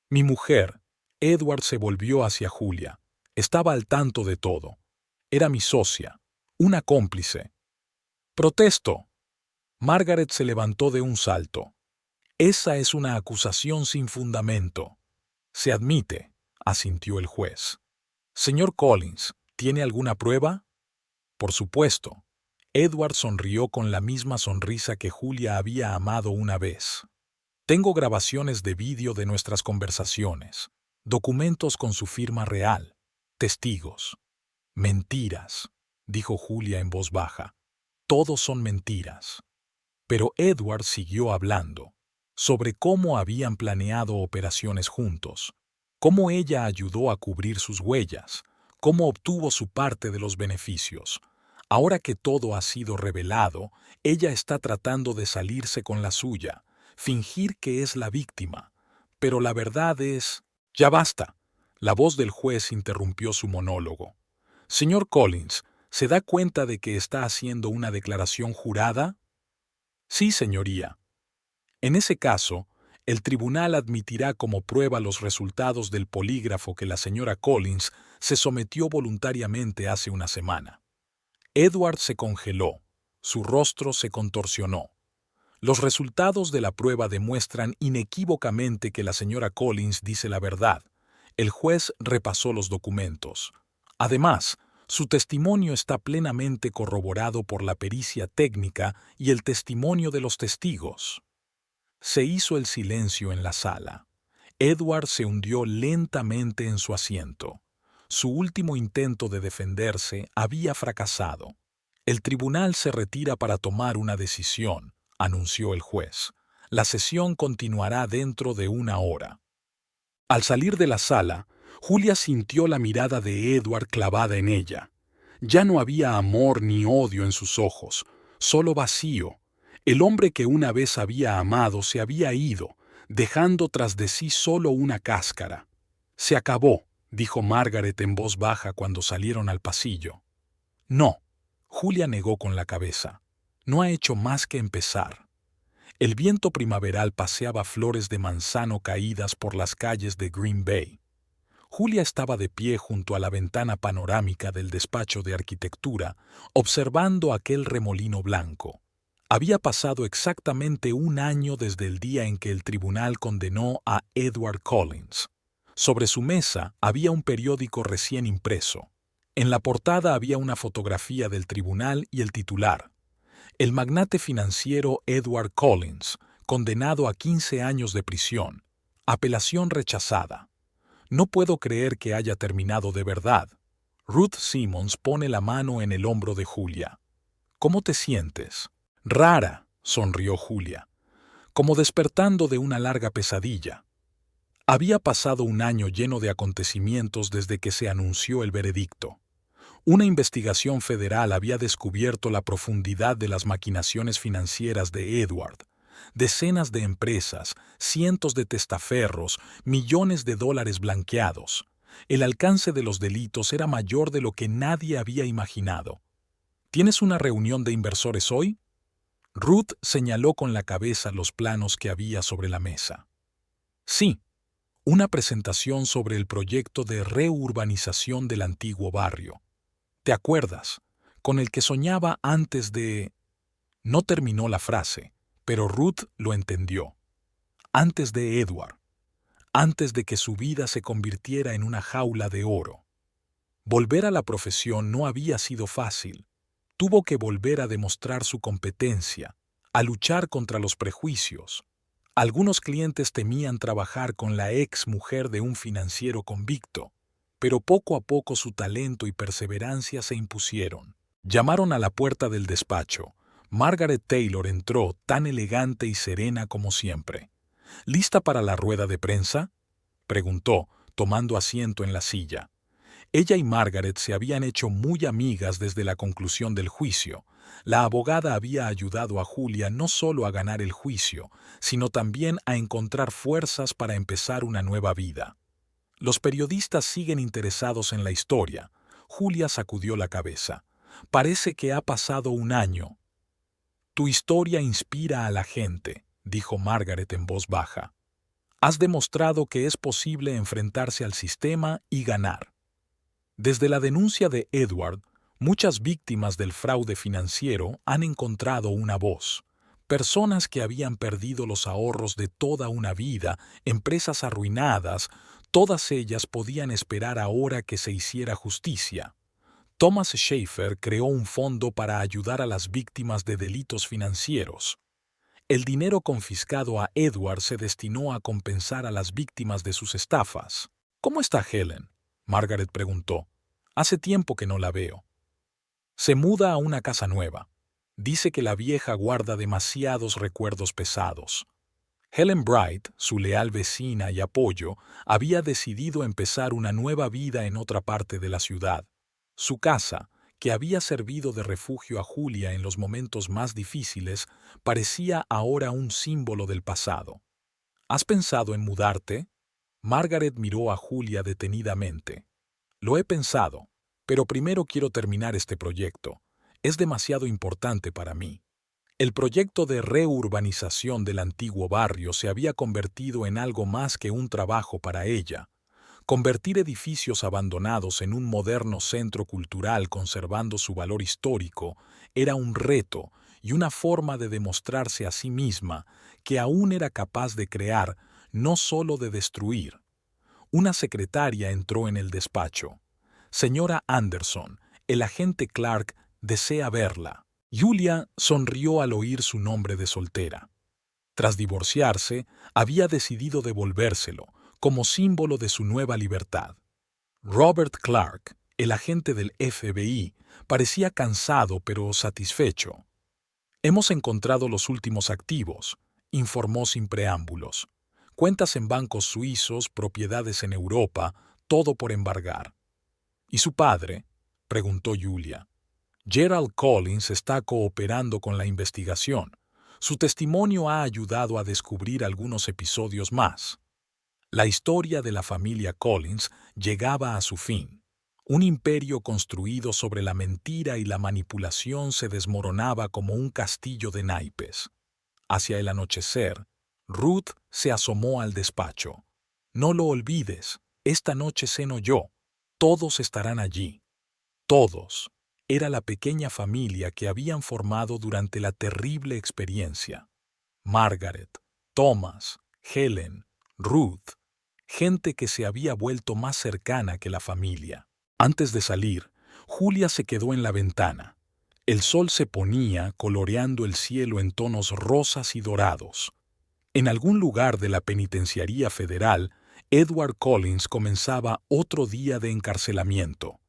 «Mi mujer». Edward se volvió hacia Julia. «Estaba al tanto de todo. Era mi socia, una cómplice». «Protesto». Margaret se levantó de un salto. «Esa es una acusación sin fundamento». «Se admite», asintió el juez. «Señor Collins, ¿tiene alguna prueba?» «Por supuesto». Edward sonrió con la misma sonrisa que Julia había amado una vez. Tengo grabaciones de vídeo de nuestras conversaciones, documentos con su firma real, testigos. Mentiras, dijo Julia en voz baja. Todos son mentiras. Pero Edward siguió hablando sobre cómo habían planeado operaciones juntos, cómo ella ayudó a cubrir sus huellas, cómo obtuvo su parte de los beneficios. Ahora que todo ha sido revelado, ella está tratando de salirse con la suya, fingir que es la víctima. Pero la verdad es... Ya basta. La voz del juez interrumpió su monólogo. Señor Collins, ¿se da cuenta de que está haciendo una declaración jurada? Sí, señoría. En ese caso, el tribunal admitirá como prueba los resultados del polígrafo que la señora Collins se sometió voluntariamente hace una semana. Edward se congeló, su rostro se contorsionó. Los resultados de la prueba demuestran inequívocamente que la señora Collins dice la verdad. El juez repasó los documentos. Además, su testimonio está plenamente corroborado por la pericia técnica y el testimonio de los testigos. Se hizo el silencio en la sala. Edward se hundió lentamente en su asiento. Su último intento de defenderse había fracasado. El tribunal se retira para tomar una decisión, anunció el juez. La sesión continuará dentro de 1 hora. Al salir de la sala, Julia sintió la mirada de Edward clavada en ella. Ya no había amor ni odio en sus ojos, solo vacío. El hombre que una vez había amado se había ido, dejando tras de sí solo una cáscara. Se acabó, dijo Margaret en voz baja cuando salieron al pasillo. No, Julia negó con la cabeza. No ha hecho más que empezar. El viento primaveral paseaba flores de manzano caídas por las calles de Green Bay. Julia estaba de pie junto a la ventana panorámica del despacho de arquitectura, observando aquel remolino blanco. Había pasado exactamente 1 año desde el día en que el tribunal condenó a Edward Collins. Sobre su mesa había un periódico recién impreso. En la portada había una fotografía del tribunal y el titular: el magnate financiero Edward Collins, condenado a 15 años de prisión. Apelación rechazada. No puedo creer que haya terminado de verdad. Ruth Simmons pone la mano en el hombro de Julia. ¿Cómo te sientes? Rara, sonrió Julia, como despertando de una larga pesadilla. Había pasado 1 año lleno de acontecimientos desde que se anunció el veredicto. Una investigación federal había descubierto la profundidad de las maquinaciones financieras de Edward. Decenas de empresas, cientos de testaferros, millones de dólares blanqueados. El alcance de los delitos era mayor de lo que nadie había imaginado. ¿Tienes una reunión de inversores hoy? Ruth señaló con la cabeza los planos que había sobre la mesa. Sí, una presentación sobre el proyecto de reurbanización del antiguo barrio. ¿Te acuerdas? Con el que soñaba antes de... No terminó la frase, pero Ruth lo entendió. Antes de Edward. Antes de que su vida se convirtiera en una jaula de oro. Volver a la profesión no había sido fácil. Tuvo que volver a demostrar su competencia, a luchar contra los prejuicios. Algunos clientes temían trabajar con la ex mujer de un financiero convicto, pero poco a poco su talento y perseverancia se impusieron. Llamaron a la puerta del despacho. Margaret Taylor entró tan elegante y serena como siempre. ¿Lista para la rueda de prensa?, preguntó, tomando asiento en la silla. Ella y Margaret se habían hecho muy amigas desde la conclusión del juicio. La abogada había ayudado a Julia no solo a ganar el juicio, sino también a encontrar fuerzas para empezar una nueva vida. Los periodistas siguen interesados en la historia. Julia sacudió la cabeza. Parece que ha pasado 1 año. Tu historia inspira a la gente, dijo Margaret en voz baja. Has demostrado que es posible enfrentarse al sistema y ganar. Desde la denuncia de Edward, muchas víctimas del fraude financiero han encontrado una voz. Personas que habían perdido los ahorros de toda una vida, empresas arruinadas, todas ellas podían esperar ahora que se hiciera justicia. Thomas Schaefer creó un fondo para ayudar a las víctimas de delitos financieros. El dinero confiscado a Edward se destinó a compensar a las víctimas de sus estafas. ¿Cómo está Helen?, Margaret preguntó. Hace tiempo que no la veo. Se muda a una casa nueva. Dice que la vieja guarda demasiados recuerdos pesados. Helen Bright, su leal vecina y apoyo, había decidido empezar una nueva vida en otra parte de la ciudad. Su casa, que había servido de refugio a Julia en los momentos más difíciles, parecía ahora un símbolo del pasado. ¿Has pensado en mudarte? Margaret miró a Julia detenidamente. Lo he pensado, pero primero quiero terminar este proyecto. Es demasiado importante para mí. El proyecto de reurbanización del antiguo barrio se había convertido en algo más que un trabajo para ella. Convertir edificios abandonados en un moderno centro cultural conservando su valor histórico era un reto y una forma de demostrarse a sí misma que aún era capaz de crear, no solo de destruir. Una secretaria entró en el despacho. Señora Anderson, el agente Clark desea verla. Julia sonrió al oír su nombre de soltera. Tras divorciarse, había decidido devolvérselo, como símbolo de su nueva libertad. Robert Clark, el agente del FBI, parecía cansado pero satisfecho. Hemos encontrado los últimos activos, informó sin preámbulos. Cuentas en bancos suizos, propiedades en Europa, todo por embargar. ¿Y su padre?, preguntó Julia. Gerald Collins está cooperando con la investigación. Su testimonio ha ayudado a descubrir algunos episodios más. La historia de la familia Collins llegaba a su fin. Un imperio construido sobre la mentira y la manipulación se desmoronaba como un castillo de naipes. Hacia el anochecer, Ruth se asomó al despacho. No lo olvides, esta noche ceno yo. Todos estarán allí. Todos. Era la pequeña familia que habían formado durante la terrible experiencia. Margaret, Thomas, Helen, Ruth, gente que se había vuelto más cercana que la familia. Antes de salir, Julia se quedó en la ventana. El sol se ponía coloreando el cielo en tonos rosas y dorados. En algún lugar de la penitenciaría federal, Edward Collins comenzaba otro día de encarcelamiento.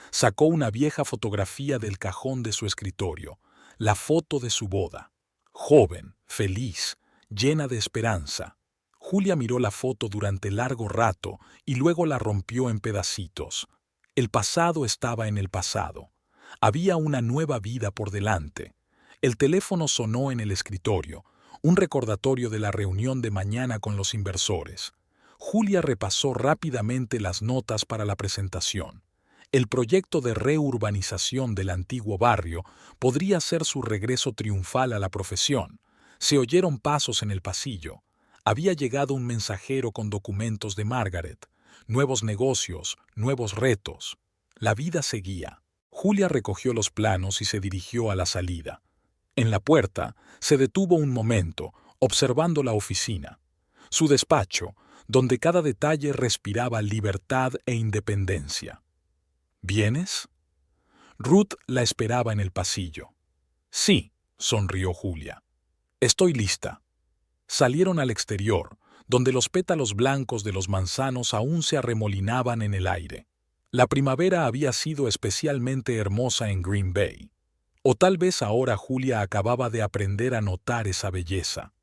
Sacó una vieja fotografía del cajón de su escritorio, la foto de su boda. Joven, feliz, llena de esperanza. Julia miró la foto durante largo rato y luego la rompió en pedacitos. El pasado estaba en el pasado. Había una nueva vida por delante. El teléfono sonó en el escritorio, un recordatorio de la reunión de mañana con los inversores. Julia repasó rápidamente las notas para la presentación. El proyecto de reurbanización del antiguo barrio podría ser su regreso triunfal a la profesión. Se oyeron pasos en el pasillo. Había llegado un mensajero con documentos de Margaret. Nuevos negocios, nuevos retos. La vida seguía. Julia recogió los planos y se dirigió a la salida. En la puerta se detuvo un momento, observando la oficina. Su despacho, donde cada detalle respiraba libertad e independencia. ¿Vienes? Ruth la esperaba en el pasillo. Sí, sonrió Julia. Estoy lista. Salieron al exterior, donde los pétalos blancos de los manzanos aún se arremolinaban en el aire. La primavera había sido especialmente hermosa en Green Bay. O tal vez ahora Julia acababa de aprender a notar esa belleza.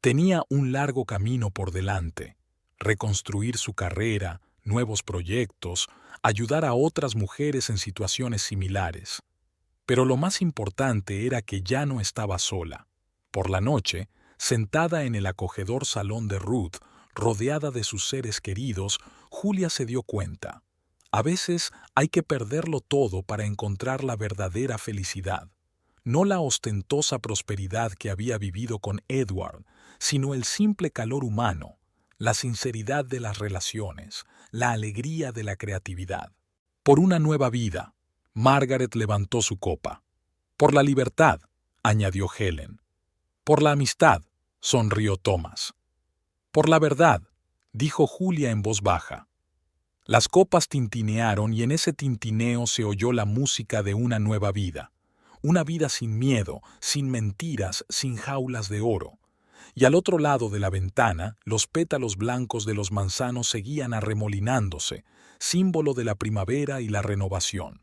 Tenía un largo camino por delante. Reconstruir su carrera, nuevos proyectos, ayudar a otras mujeres en situaciones similares. Pero lo más importante era que ya no estaba sola. Por la noche, sentada en el acogedor salón de Ruth, rodeada de sus seres queridos, Julia se dio cuenta. A veces hay que perderlo todo para encontrar la verdadera felicidad. No la ostentosa prosperidad que había vivido con Edward, sino el simple calor humano, la sinceridad de las relaciones, la alegría de la creatividad. Por una nueva vida, Margaret levantó su copa. Por la libertad, añadió Helen. Por la amistad, sonrió Thomas. Por la verdad, dijo Julia en voz baja. Las copas tintinearon y en ese tintineo se oyó la música de una nueva vida. Una vida sin miedo, sin mentiras, sin jaulas de oro. y al otro lado de la ventana los pétalos blancos de los manzanos seguían arremolinándose, símbolo de la primavera y la renovación.